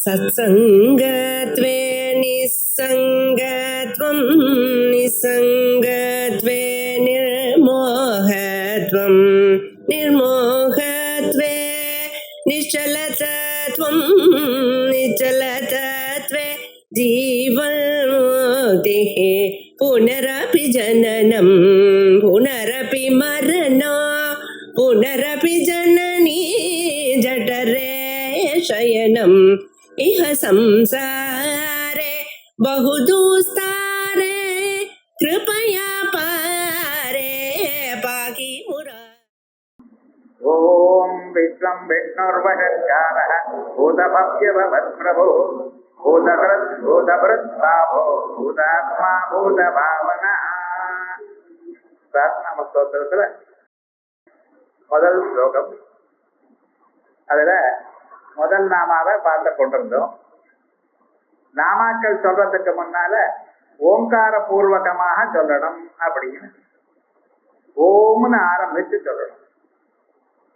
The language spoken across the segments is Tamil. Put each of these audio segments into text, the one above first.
सत्सङ्गत्वे निस्सङ्गत्वं निस्सङ्गत्वे निर्मोहत्वं निर्मोहत्वे निश्चलतत्वं निश्चलतत्वे जीवन्मुक्तिः पुनरपि जननं पुनरपि मरणं पुनरपि जननी जठरे शयनम् इह संसारे बहुदुस्तारे कृपया पारे पाहि मुरा। ओम विश्वं विष्णुर्वशङ्कारः भूतभव्यभवत्प्रभो भूतभृद्भावो भूतात्मा भूतभावना. பிரார்த்தனா ஸ்தோத்திரத்துல முதல் ஸ்லோகம். அதுல முதல் நாமாவை பார்த்து கொண்டிருந்தோம். நாமாக்கள் சொல்றதுக்கு முன்னால ஓங்கார பூர்வகமாக சொல்லணும் அப்படின்னு ஓம்னு ஆரம்பிச்சு சொல்லணும்.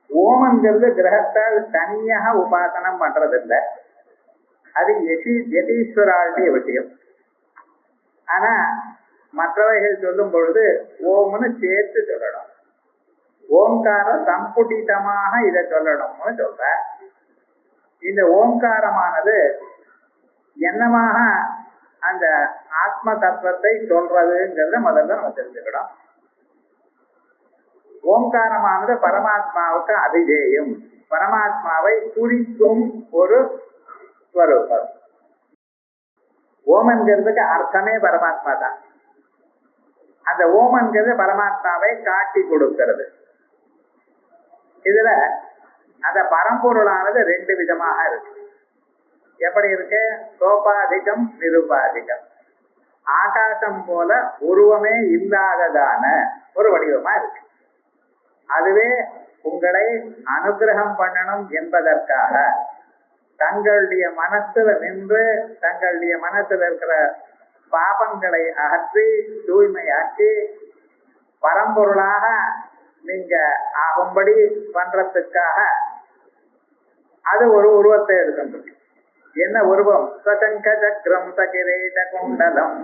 ஓமங்கிறது கிரகத்தால் தனியாக உபாசனம் பண்றதில்லை, அது யதீஸ்வராளுடைய விஷயம். ஆனா மற்றவைகள் சொல்லும் பொழுது ஓம்னு சேர்த்து சொல்லணும். ஓங்கார சம்புடிதமாக இதை சொல்லணும்னு சொல்ற. இந்த ஓங்காரமானது என்னமாக அந்த ஆத்ம தத்துவத்தை சொல்றதுங்கிறத முதல்ல நம்ம தெரிஞ்சுக்கணும். ஓங்காரமானது பரமாத்மாவுக்கு அபிதேயம், பரமாத்மாவை குறிக்கும் ஒரு ஸ்வரூபம். ஓமன்கிறதுக்கு அர்த்தமே பரமாத்மா தான். அந்த ஓமன்கிறது பரமாத்மாவை காட்டி கொடுக்கிறது. இதுல அந்த பரம்பொருளானது ரெண்டு விதமாக இருக்கு. எப்படி இருக்கு? சோபாதிகம் நிருபாதிகம். ஆகாசம் போல உருவமே இல்லாததான ஒரு வடிவமா இருக்கு. அதுவே உங்களை அனுகிரகம் பண்ணணும் என்பதற்காக தங்களுடைய மனசுல நின்று தங்களுடைய மனசுல இருக்கிற பாபங்களை அகற்றி தூய்மையாக்கி பரம்பொருளாக நீங்க ஆகும்படி பண்றதுக்காக அது ஒரு உருவத்தை எடுக்கின்றது. என்ன உருவம்? சசங்க சக்கரம் சகிரேத குண்டலம்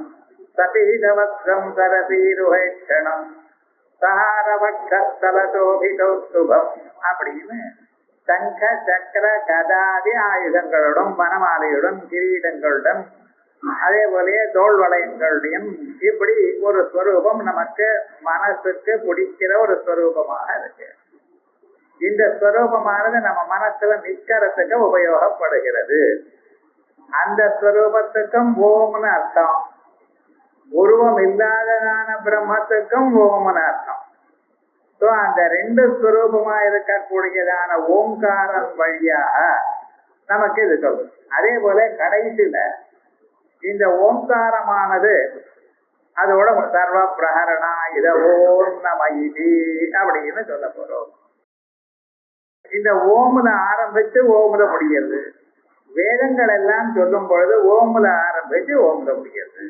சபீதவக்ரம் சரசீருஹேஷணம் சஹாரவக்ஷலசோபிதௌஸ்துபம் அப்படின்னு சங்க சக்கர கதாதி ஆயுதங்களுடன் வனமாலையுடன் கிரீடங்களுடன் அதே போலயே தோல் வளையங்களுடையும் இப்படி ஒரு ஸ்வரூபம் நமக்கு மனசுக்கு பிடிக்கிற ஒரு ஸ்வரூபமாக இருக்கு. இந்த ஸ்வரூபமானது நம்ம மனசுல நிக்கிறதுக்கு உபயோகப்படுகிறது. அந்த ஸ்வரூபத்துக்கும் ஓம்னு அர்த்தம், உருவம் இல்லாததான பிரம்மத்துக்கும் ஓம்னு அர்த்தம். ஸோ அந்த ரெண்டு ஸ்வரூபமா இருக்கக்கூடியதான ஓங்காரம் வழியாக நமக்கு இது சொல்லும். அதே போல கடைசியில இந்த ஓங்காரமானது அதோட சர்வ பிரகரணா இத ஓம் நமயிதி அப்படின்னு சொல்ல போறோம். இந்த ஓமுல ஆரம்பிச்சு ஓமுல முடியாது. வேதங்கள் எல்லாம் சொல்லும் பொழுது ஓமுல ஆரம்பிச்சு ஓமுல முடியாது.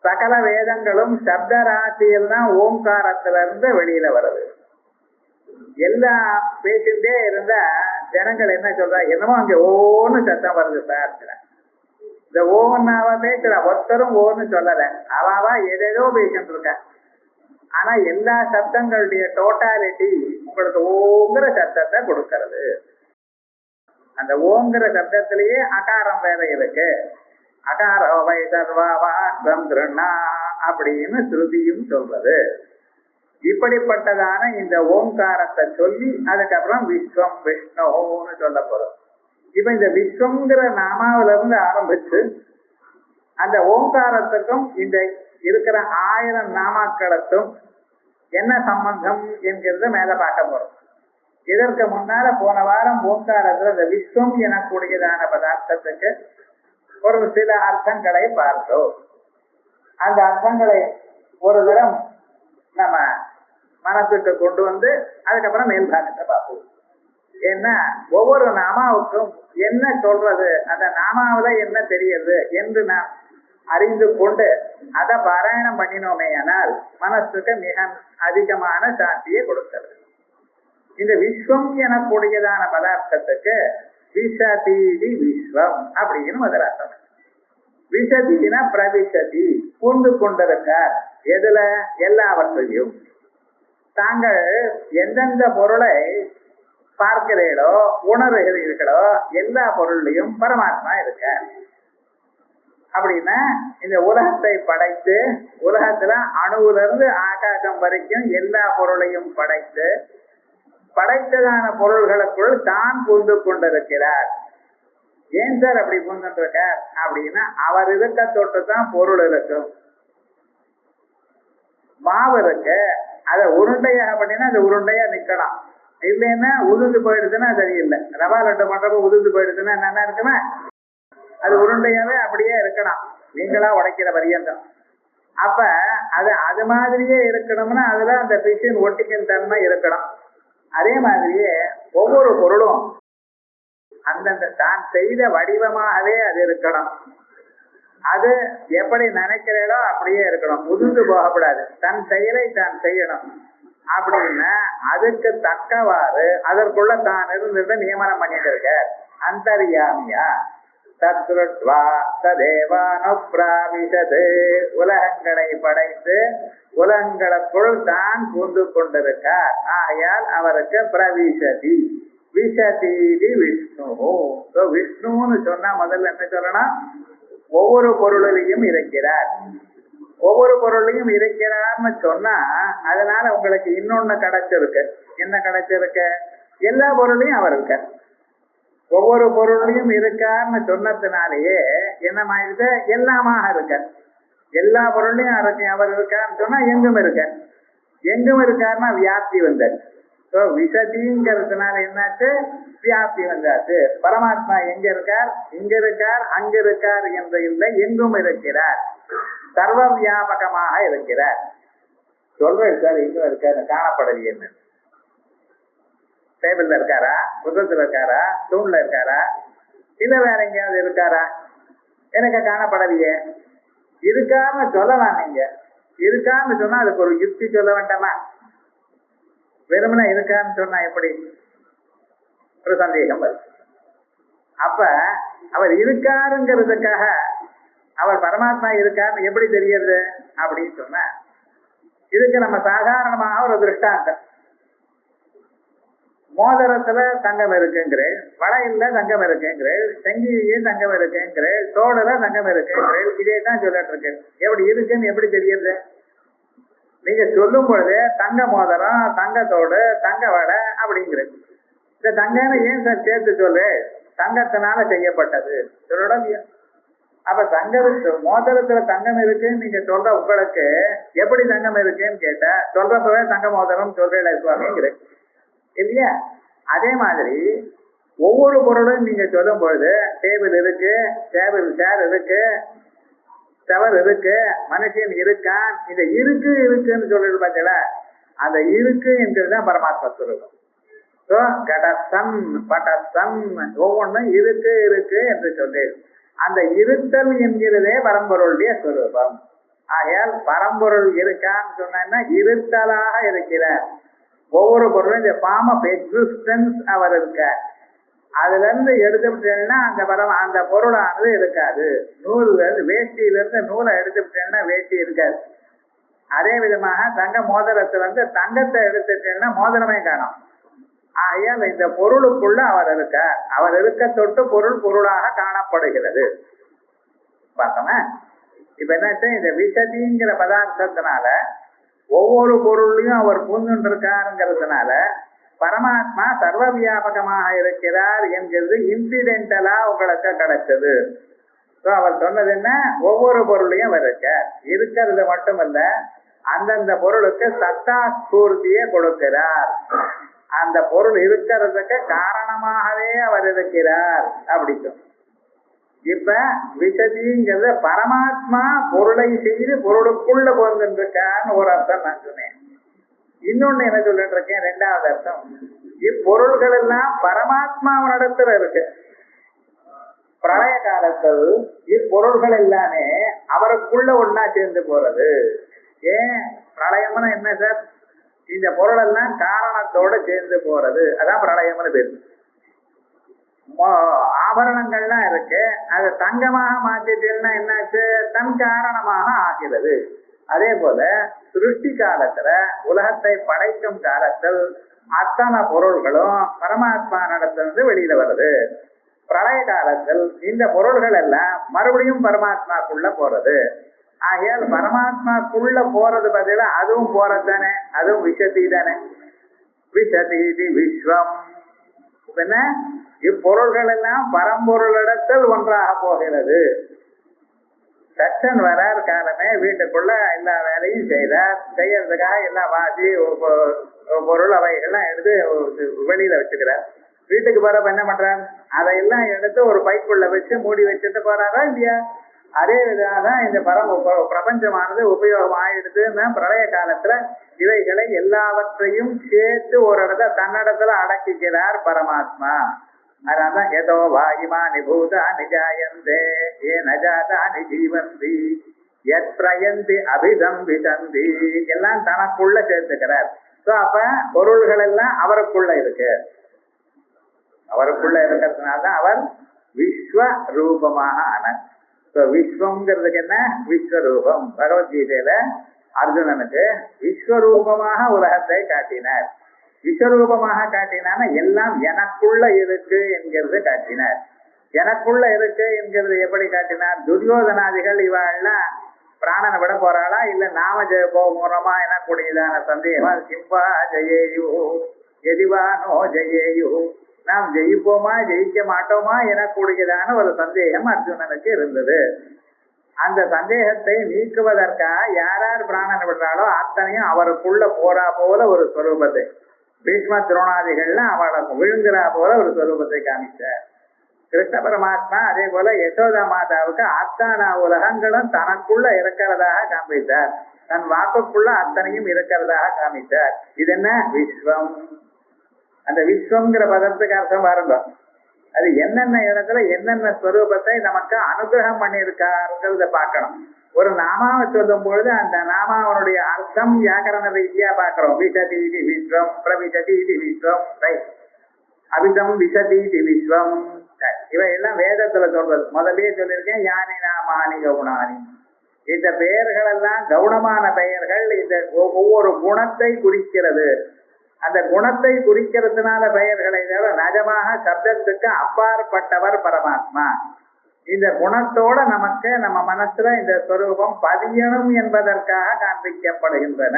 சகல வேதங்களும் சப்த ராசியெல்லாம் ஓம்காரத்துல இருந்து வெளியில வருது. எல்லா பேசிட்டே இருந்தா ஜனங்கள் என்ன சொல்றா, என்னமோ அங்க ஓன்னு சத்தம் வருது சார். இந்த ஓன்னாவ பேசுற ஒருத்தரும் ஓன்னு சொல்லல, அவாவா ஏதேதோ பேசிட்டு இருக்க. ஆனா எல்லா சப்தங்களுடைய டோட்டாலிட்டி உங்களுக்கு ஓங்கிற சப்தத்தை கொடுக்கிறது. அந்த ஓங்கிற சப்தத்திலேயே அகாரம் வேற இருக்கு. அகாரோவை சர்வாவாசந்திருண்ணா அப்படின்னு ஸ்ருதியும் சொல்றது. இப்படிப்பட்டதான இந்த ஓங்காரத்தை சொல்லி அதுக்கப்புறம் விஸ்வம் விஷ்ணுன்னு சொல்ல போறோம். இப்ப இந்த விஸ்வங்கிற நாமாவில இருந்து ஆரம்பிச்சு அந்த ஓங்காரத்துக்கும் இந்த இருக்கிற 1000 நாமாக்களுக்கும் என்ன சம்பந்தம் என்கிறத மேல பார்க்க போறோம். இதற்கு முன்னால போன வாரம் ஓங்காரத்துல இந்த விஸ்வம் எனக்கூடியதான பதார்த்தத்துக்கு ஒரு சில அர்த்தங்களை பார்த்தோம். அந்த அர்த்தங்களை ஒரு தரம் நம்ம மனசுக்கு கொண்டு வந்து அதுக்கப்புறம் மேல்பாகத்தை பார்ப்போம். ஏன்னா ஒவ்வொரு நாமாவுக்கும் என்ன சொல்றது, அந்த நாமாவில என்ன தெரியுது என்று நாம் அறிந்து கொண்டு அதை பாராயணம் பண்ணினோமே ஆனால் மனசுக்கு மிக அதிகமான சாந்தியை கொடுக்கிறது. இந்த விஸ்வம் எனக்கூடியதான பதார்த்தத்துக்கு விசதீதி விஸ்வம் அப்படின்னு முதல் அர்த்தம். விசதினா பிரவிசதி, பூந்து கொண்டிருக்கார். எதுல? எல்லாவற்றையும். தாங்கள் எந்தெந்த பொருளை பார்க்கிறீர்களோ உணர்கிறீர்களோ எல்லா பொருளையும் பரமாத்மா இருக்க. அப்படின்னா இந்த உலகத்தை படைத்து, உலகத்துல அணுவுல இருந்து ஆகாசம் வரைக்கும் எல்லா பொருளையும் படைத்து, படைத்ததான பொருள்களுக்குள் தான் புகுந்து கொண்டிருக்கிறார். ஏன் சார் அப்படி புகுந்துருக்கார் அப்படின்னா, அவர் இருக்க தொட்டு தான் பொருள் இருக்கும். மாவு இருக்கு, அதை உருண்டையாக பண்ணினா அது உருண்டையா நிக்கலாம். இல்லைன்னா உதிர்ந்து போயிடுதுன்னா சரியில்லை. ரவா லட்டு பண்றப்ப உதிர்ந்து போயிடுதுன்னா நல்லா இருக்குன்னா அது உருண்டையாவே அப்படியே இருக்கலாம், நீங்களா உடைக்கிற பரியந்தம். அப்ப அது மாதிரியே இருக்கணும்னா அதுல அந்த பிசின் ஒட்டிக்கின் தன்மை இருக்கணும். அதே மாதிரியே ஒவ்வொரு பொருளும் அந்தந்த தான் செய்த வடிவமாகவே அது இருக்கணும். அது எப்படி நினைக்கிறதோ அப்படியே இருக்கணும், உதிர்ந்து போகக்கூடாது. தன் செயலை தான் செய்யணும். அப்படின்னா அதுக்கு தக்கவாறு அதற்குள்ள தான் இருந்து நியமனம் பண்ணிட்டு இருக்க. அந்தர்யாமியா தத்ருத்வா ததேவானுப்ராவிசது, உலகங்களை படைத்து உலகங்களுக்குள் தான் பூந்து கொண்டிருக்கார். ஆகையால் அவருக்கு பிரவிசதி. விசதீதி விஷ்ணு. விஷ்ணுன்னு சொன்னா முதல்ல என்ன சொல்லணும்? ஒவ்வொரு பொருளிலையும் இருக்கிறார். ஒவ்வொரு பொருளையும் இருக்கிறார்னு சொன்னா அதனால உங்களுக்கு இன்னொன்னு கிடைச்சிருக்கு. என்ன கிடைச்சிருக்கு? எல்லா பொருளையும் அவர் இருக்கார். ஒவ்வொரு பொருளையும் இருக்கார்னு சொன்னதுனாலேயே என்னமாயிடுது? எல்லாமாக இருக்கார். எல்லா பொருளையும் அவர் இருக்காருன்னு சொன்னா எங்கும் இருக்கார். எங்கும் இருக்காருன்னா வியாப்தி வந்தார். விசதிங்கிறதுனால என்னாச்சு? வியாப்தி வந்தாச்சு. பரமாத்மா எங்க இருக்கார்? இங்க இருக்கார், அங்க இருக்கார் என்று இல்லை, எங்கும் இருக்கிறார். சர்வ வியாபகமாக இருக்கிறார். சொல்றேன் சார், எங்கும் இருக்காரு, காணப்படலையே. என்ன டேபிள்ல இருக்காரா? புத்தகத்துல இருக்காரா? தூண்ல இருக்காரா? இல்ல வேற எங்கேயாவது இருக்காரா? எனக்கு காணப்படலையே. இருக்கான்னு சொல்லலாம். நீங்க இருக்கான்னு சொன்னா அதுக்கு ஒரு யுக்தி சொல்ல வேண்டாமா? வெறுமனா இருக்கான்னு சொன்னா எப்படி? ஒரு சந்தேகம் வரும். அப்ப அவர் இருக்காருங்கிறதுக்காக அவர் பரமாத்மா இருக்காருன்னு எப்படி தெரியுது அப்படின்னு சொன்னா, இதுக்கு நம்ம சாதாரணமாக ஒரு திருஷ்டாந்தம். மோதிரத்துல தங்கம் இருக்குங்கிறேன், வளையல்ல தங்கம் இருக்குங்கிறேன், செங்கிலேயே தங்கம் இருக்குங்கிறேன், தோடுல தங்கம் இருக்குங்கிறேன். இதே தான் சொல்லிட்டு இருக்கு. எப்படி இருக்குன்னு எப்படி தெரியுது? நீங்க சொல்லும் பொழுது தங்க மோதிரம், தங்கத்தோடு, தங்க வடை அப்படிங்கிறது. இந்த தங்கன்னு ஏன் சார் சேர்த்து சொல்லு? தங்கத்தினால செய்யப்பட்டது சொல்லோட. அப்ப தங்கத்துக்கு மோதிரத்துல தங்கம் இருக்குன்னு நீங்க சொல்ற உங்களுக்கு எப்படி தங்கம் இருக்குன்னு கேட்டா சொல்றப்பவே தங்க மோதிரம் சொல்றேன் சுவாமிங்கிற இல்லையா? அதே மாதிரி ஒவ்வொரு பொருளும் நீங்க சொல்லும் பொழுது டேபிள் இருக்கு, சேர் இருக்கு, செவர் இருக்கு, மனுஷன் இருக்கான். இந்த இருக்குன்னு சொல்லிட்டு பார்த்தல, அந்த இருக்கு என்கிறதுதான் பரமாத்மா சொல்லுவோம். கடசன் படசன் ஒவ்வொன்றும் இருக்கு என்று சொல்லி அந்த இருத்தல் என்கிறதே பரம்பொருளுடைய சொரூபம். ஆகையால் பரம்பொருள் இருக்கான்னு சொன்னா இருத்தலாக இருக்கிறார். ஒவ்வொரு பொருளும் இந்த ஃபார்ம் ஆஃப் எக்ஸிஸ்டன்ஸ் அவர் இருக்கார். அதுல இருந்து எடுத்துட்டேன்னா அந்த பொருளானது இருக்காது. வேஷ்டியிலிருந்து நூலை எடுத்துட்டேன்னா வேஷ்டி இருக்காது. அதே விதமாக தங்க மோதிரத்துல இருந்து தங்கத்தை எடுத்துட்டேன்னா மோதிரமே காணும். ஆகையால் இந்த பொருளுக்குள்ள அவர் இருக்கார். அவர் இருக்க தொட்டு பொருளாக காணப்படுகிறது. பார்த்தோமா? இப்ப என்ன, இந்த விசதிங்கிற பதார்த்தத்தினால ஒவ்வொரு பொருளையும் அவர் பூந்துட்டு இருக்காருங்கிறதுனால பரமாத்மா சர்வ வியாபகமாக இருக்கிறார் என்கிறது இன்சிடென்டலா உங்களுக்கு கிடைச்சது. அவர் சொன்னது என்ன? ஒவ்வொரு பொருளையும் அவர் இருக்கிறது மட்டுமல்ல, அந்தந்த பொருளுக்கு சத்தா ஸ்பூர்த்தியை கொடுக்கிறார். அந்த பொருள் இருக்கிறதுக்கு காரணமாகவே அவர் இருக்கிறார் அப்படிக்கும். இப்ப விசதிங்கிறது பரமாத்மா பொருளை செய்து பொருளுக்குள்ள போந்துருக்கான்னு ஒரு அர்த்தம் நான் சொன்னேன். இன்னொன்னு என்ன சொல்லிட்டு இருக்கேன், ரெண்டாவது அர்த்தம், இப்பொருள்கள் எல்லாம் பரமாத்மாவினிடத்துல இருக்கு. பிரளய காலத்தில் இப்பொருள்கள் எல்லாமே அவருக்குள்ள ஒன்னா சேர்ந்து போறது. ஏன் பிரளயம்னு என்ன சார்? இந்த பொருள் எல்லாம் காரணத்தோட சேர்ந்து போறது, அதான் பிரளயம்னு பேரு. ஆபரணங்கள்லாம் இருக்கு, அது தங்கமாக மாத்திட்டீங்கன்னா என்னாச்சு, தன் காரணமாக ஆகிறது. அதே போல சிருஷ்டி காலத்துல உலகத்தை படைக்கும் காலத்தில் அத்தனை பொருள்களும் பரமாத்மா நடத்திலிருந்து வெளியில வருது. பிரளய காலத்தில் இந்த பொருள்கள் எல்லாம் மறுபடியும் பரமாத்மாக்குள்ள போறது. ஆகையால் பரமாத்மாக்குள்ள போறது பதிலா அதுவும் போறது தானே, அதுவும் விஷதி தானே. விஷதீதி விஸ்வம். என்ன, இப்பொருள்கள் எல்லாம் பரம்பொருளிடத்தில் ஒன்றாக போகிறது. தச்சன் வரார் காலமே வீட்டுக்குள்ள எல்லா வேலையும் செய்யறதுக்காக எல்லாம் வாசி பொருள் அவைகள்லாம் எடுத்து வெளியில வச்சுக்கிறார். வீட்டுக்கு போறப்ப என்ன பண்றார், அதையெல்லாம் எடுத்து ஒரு பைக்குள்ள வச்சு மூடி வச்சுட்டு போறாரா இல்லையா? அதே விதமாக இந்த பிரபஞ்சமானது உபயோகம் ஆயிடுதுன்னா பிரளய காலத்துல இவைகளை எல்லாவற்றையும் சேர்த்து ஒரு இடத்துல தன்னிடத்துல அடக்கிக்கிறார் பரமாத்மா. அதனால்தான் ஏதோ வாயுமா நிபூதா நிஜாயந்தே ஏ நஜாதா நிஜீவந்தி எத் பிரயந்தி அபிசம்பிதந்தி எல்லாம் தனக்குள்ள சேர்த்துக்கிறார். அப்ப பொருள்கள் எல்லாம் அவருக்குள்ள இருக்கு. அவருக்குள்ள இருக்கிறதுனால்தான் அவர் விஸ்வ ரூபமாக ஆனார். விஸ்வம்ங்கிறதுக்கு என்ன, விஸ்வரூபம். பகவத்கீதையில அர்ஜுனனுக்கு விஸ்வரூபமாக உலகத்தை காட்டினார். விஸ்வரூபமாக காட்டினான எல்லாம் எனக்குள்ள இருக்கு என்கிறது காட்டினார். எனக்குள்ள இருக்கு என்கிறது எப்படி காட்டினார்? துரியோதனாதிகள் இவாள்லாம் பிராணனை விட போறாளா இல்ல நாம போறோமா எனக்கூடியதான சந்தேகம். சிம்பா ஜெயேயு எதிவானோ ஜெயேயு, நாம் ஜெயிப்போமா ஜெயிக்க மாட்டோமா எனக்கூடியதான ஒரு சந்தேகம் அர்ஜுனனுக்கு இருந்தது. அந்த சந்தேகத்தை நீக்குவதற்காக யார் பிராணனை விடுறாளோ அத்தனையும் அவருக்குள்ள போறா போல ஒரு ஸ்வரூபத்தை, பீஷ்ம துரோணாதிகள்லாம் அவளை விழுங்குறா போல ஒரு ஸ்வரூபத்தை காமிச்சார் கிருஷ்ண பரமாத்மா. அதே போல யசோதா மாதாவுக்கு அத்தனை உலகங்களும் தனக்குள்ள இருக்கிறதாக காமித்தார். தன் வாக்குக்குள்ள அத்தனையும் இருக்கிறதாக காமித்தார். இது என்ன, விஸ்வம். அந்த விஸ்வம்ங்கிற பதத்துக்கு அர்த்தம் பாருங்க, அது என்னென்ன இடத்துல என்னென்ன ஸ்வரூபத்தை நமக்கு அனுகிரகம் பண்ணியிருக்காருங்கிறத பார்க்கணும். ஒரு நாமாவை சொல்லும் பொழுது அந்த நாமாவனுடைய அர்த்தம் வியாக்கரண ரீதியா பார்க்கிறோம். விசதீதி விஸ்வம், பிரவிசதீதி விஸ்வம், அபிதம் விசதீதி விஸ்வம், இவையெல்லாம் வேதத்துல சொல்றது. முதல்லயே சொல்லியிருக்கேன், யானி நாமானி கவுனானி. இந்த பெயர்கள் எல்லாம் கவுனமான பெயர்கள். இந்த ஒவ்வொரு குணத்தை குறிக்கிறது. அந்த குணத்தை குறிக்கிறதுனால பெயர்களை தவிர நிஜமாக சப்தத்துக்கு அப்பாற்பட்டவர் பரமாத்மா. இந்த குணத்தோட நமக்கு நம்ம மனசுல இந்த ஸ்வரூபம் பதியணும் என்பதற்காக காண்பிக்கப்படுகின்றன.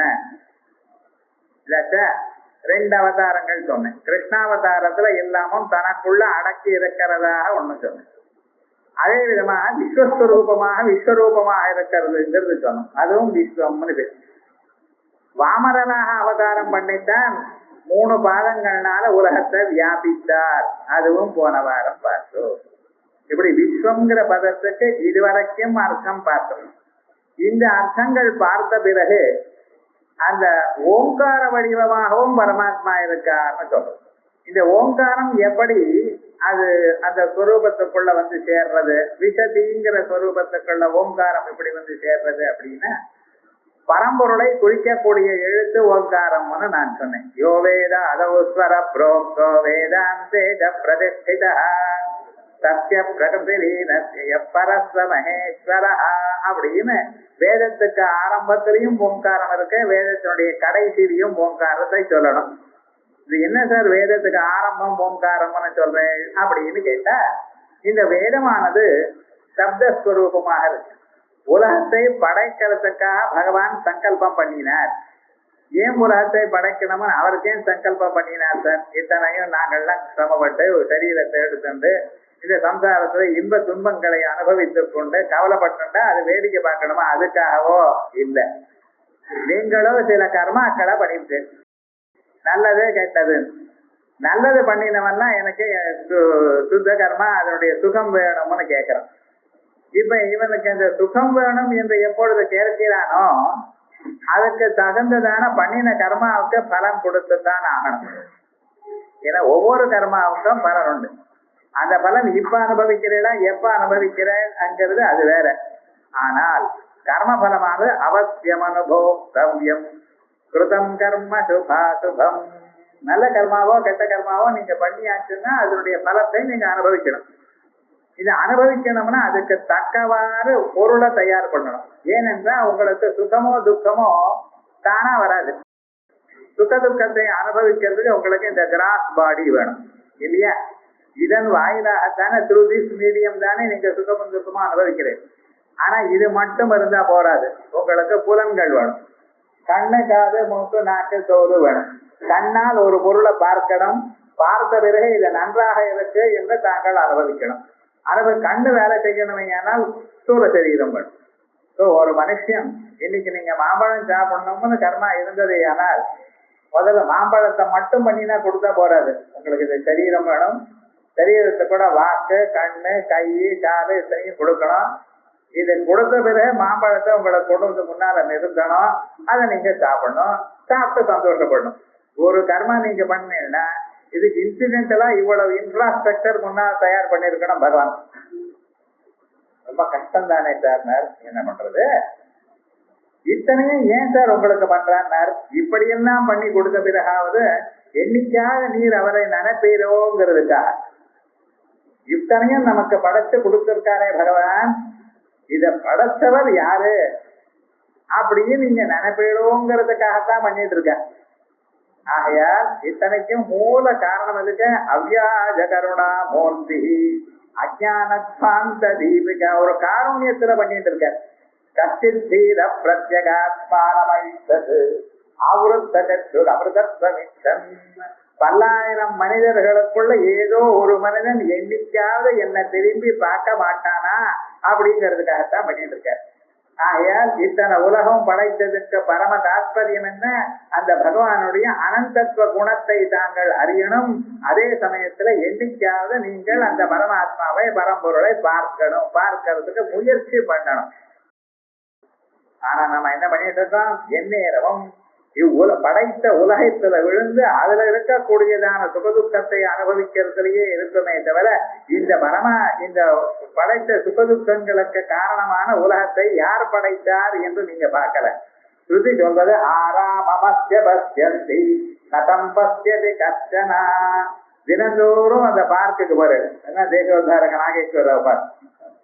ரெண்டு அவதாரங்கள் சொன்னேன். கிருஷ்ணாவதாரத்துல எல்லாமும் தனக்குள்ள அடக்கி இருக்கிறதாக ஒண்ணு சொன்னேன். அதே விதமாக விஸ்வரூபமாக இருக்கிறதுங்கிறது சொன்னோம். அதுவும் விஸ்வம்னு பேச. வாமரனாக அவதாரம் பண்ணித்தான் 3 பாதங்கள்னால உலகத்தை வியாபித்தார். அதுவும் போன வாரம் பார்த்தோம். இப்படி விஸ்வம்ங்கிற பதத்துக்கு இதுவரைக்கும் அர்த்தம் பார்த்தோம். இந்த அர்த்தங்கள் பார்த்த பிறகு அந்த ஓங்கார வடிவமாகவும் பரமாத்மா இருக்கார்னு சொல்றோம். இந்த ஓங்காரம் எப்படி அது அந்த ஸ்வரூபத்துக்குள்ள வந்து சேர்றது, விஷதிங்கிற ஸ்வரூபத்துக்குள்ள ஓங்காரம் எப்படி வந்து சேர்றது அப்படின்னா, பரம்பொருளை குறிக்கக்கூடிய எழுத்து ஓங்காரம்னு நான் சொன்னேன். யோ வேத அதோஸ்வர புரோக்தோ வேதாந்தேஜ பிரதிஷ்டித சத்ய பிரகதிரீனஸ்ய பரஸ்வ மகேஸ்வர அப்படின்னு வேதத்துக்கு ஆரம்பத்திலையும் ஓங்காரம் இருக்கு, வேதத்தினுடைய கடைசியிலையும் ஓங்காரத்தை சொல்லணும். இது என்ன சார் வேதத்துக்கு ஆரம்பம் ஓங்காரம்னு சொல்றேன் அப்படின்னு கேட்டா, இந்த வேதமானது சப்தஸ்வரூபமாக இருக்கு. உலகத்தை படைக்கிறதுக்காக பகவான் சங்கல்பம் பண்ணினார். ஏன் உலகத்தை படைக்கணும்னு அவருக்கே சங்கல்பம் பண்ணினார் சார்? இத்தனையும் நாங்கள்லாம் சிரமப்பட்டு ஒரு சரீரத்தை எடுத்துட்டு இந்த சம்சாரத்துல இன்ப துன்பங்களை அனுபவித்துக் கொண்டு கவலைப்பட்டுட்டா அது வேடிக்கை பார்க்கணுமா? அதுக்காகவோ இல்லை. நீங்களும் சில கர்மாக்களை பண்ணிட்டு நல்லது கெட்டது, நல்லது பண்ணினவன்னா எனக்கு சுத்த கர்மா அதனுடைய சுகம் வேணும்னு கேட்கிறோம். இப்ப இவனுக்கு அந்த சுகம் வேணும் என்று எப்பொழுது கேட்கிறானோ அதுக்கு தகுந்ததான பண்ணின கர்மாவுக்கு பலன் கொடுத்துத்தான் ஆகணும். ஏன்னா ஒவ்வொரு கர்மாவுக்கும் பலன் உண்டு. அந்த பலன் இப்ப அனுபவிக்கிறீங்களா எப்ப அனுபவிக்கிறேங்கிறது அது வேற. ஆனால் கர்ம பலமானது அவசியம் அனுபோக்தவ்யம் கிருதம் கர்ம சுபாசுபம். நல்ல கர்மாவோ கெட்ட கர்மாவோ நீங்க பண்ணியாச்சுன்னா அதனுடைய பலத்தை நீங்க அனுபவிக்கணும். இதை அனுபவிக்கணும்னா அதுக்கு தக்கவாறு பொருளை தயார் பண்ணணும். ஏனென்றால் உங்களுக்கு சுகமோ துக்கமோ தானா வராது. சுக துக்கத்தை அனுபவிக்கிறதுக்கு உங்களுக்கு இந்த கிராஸ் பாடி வேணும் இல்லையா? இதன் வாயிலாகத்தானே த்ரூ திஸ் மீடியம் தானே நீங்க சுகமும் துக்கமா அனுபவிக்கிறேன். ஆனா இது மட்டும் இருந்தா போராது. உங்களுக்கு புலன்கள் வேணும். கண்ணு காது மூக்கு நாக்கு தோல் வேணும். கண்ணால் ஒரு பொருளை பார்க்கணும். பார்த்த பிறகு இது நன்றாக இருக்கு என்று தாங்கள் அனுபவிக்கணும். கண்ணு வேலை செய்யணுமே ஆனால் ஸ்தூல சரீரம் வேணும். ஸோ ஒரு மனுஷன் இன்னைக்கு நீங்க மாம்பழம் சாப்பிடணும்னு கர்மா இருந்தது ஆனால் முதல்ல மாம்பழத்தை மட்டும் பண்ணினா கொடுத்தா போறாது. உங்களுக்கு இது சரீரம் வேணும். சரீரத்தை கூட வாக்கு கண்ணு கை காது இத்தனையும் கொடுக்கணும். இது கொடுத்த பிறகு மாம்பழத்தை உங்களை கொண்டு வந்து முன்னால நிறுத்தணும். அதை நீங்க சாப்பிடணும். சாப்பிட்டு சந்தோஷப்படணும். ஒரு கர்மா நீங்க பண்ணீங்கன்னா இதுக்கு இன்சிடென்டலா இவ்வளவு இன்ஃப்ராஸ்ட்ரக்சர் முன்னால் தயார் பண்ணிருக்கணும் பகவான். ரொம்ப கஷ்டம் தானே சார். என்ன பண்றது? இத்தனையும் ஏன் சார் உங்களுக்கு பண்றார்? இப்படியெல்லாம் பண்ணி கொடுத்த பிறகாவது என்னைக்காக நீர் அவரை நினைப்பீரோங்கிறதுக்காக இத்தனையும் நமக்கு படைச்சு கொடுத்திருக்காரே பகவான். இத படைச்சவர் யாரு அப்படின்னு நீங்க நினைப்பீரோங்கிறதுக்காகத்தான் பண்ணிட்டு இருக்க. ஆகையால் இத்தனைக்கும் மூல காரணம் இருக்கு. அவ்யாஜ கருணா மூர்த்தி அஜானத்வாந்த தீபிகா ஒரு காரூண்யத்துல பண்ணிட்டு இருக்க. கச்சித் தீர பிரத்யகாத்மானமைத்தது அமிர்தத்வமிச்சம். பல்லாயிரம் மனிதர்களுக்குள்ள ஏதோ ஒரு மனிதன் என்னைக்காவது என்ன திரும்பி பார்க்க மாட்டானா அப்படிங்கிறதுக்காகத்தான் பண்ணிட்டு இருக்க. ஆகையால் இத்தனை உலகம் படைத்ததுக்கு பரம தாத்பரியம் என்ன? அந்த பகவானுடைய அனந்தத்துவ குணத்தை தாங்கள் அறியணும். அதே சமயத்துல என்னைக்காவது நீங்கள் அந்த பரமாத்மாவை பரம்பொருளை பார்க்கணும். பார்க்கறதுக்கு முயற்சி பண்ணணும். ஆனா நம்ம என்ன பண்ணிட்டு இருக்கோம்? எந்நேரமும் படைத்த உலகத்துல விழுந்து அதுல இருக்கக்கூடியதான சுகதுக்கத்தை அனுபவிக்கிறதுலயே இருக்குமே தவிர இந்த படைத்த சுகதுக்கங்களுக்கு காரணமான உலகத்தை யார் படைத்தார் என்று நீங்க பார்க்கல. ஸ்ருதி சொல்வது ஆராமமஸ்ய பஸ்யந்தி நதம் பஸ்யதி கஷ்டனா. தினந்தோறும் அந்த பார்க்குக்கு போறது என்ன தேசோத்தாரக நாகேஸ்வரர் பார்க்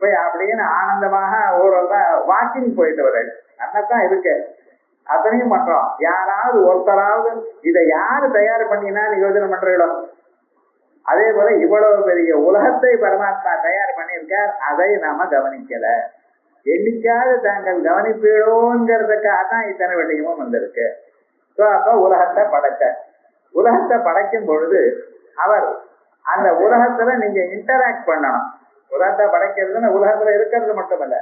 போய் அப்படின்னு ஆனந்தமாக ஊரெல்லாம் வாக்கிங் போயிட்டு வர்றது. அன்னதான் இருக்கு. அத்தனையும் பண்றோம். யாராவது ஒருத்தராவது இதை யாரு தயார் பண்ணினா யோசனை பண்றீங்களோ? அதே போல இவ்வளவு பெரிய உலகத்தை பரமாத்மா தயார் பண்ணியிருக்கார். அதை நாம கவனிக்கல. என்னைக்காவது தாங்கள் கவனிப்பீடோங்கிறதுக்காக தான் இத்தனை விஷயமும் வந்திருக்கு. ஸோ அப்ப உலகத்தை படைக்கும் பொழுது அவர் அந்த உலகத்துல நீங்க இன்டராக்ட் பண்ணணும். உலகத்தை படைக்கிறதுன்னு உலகத்துல இருக்கிறது மட்டும் இல்ல.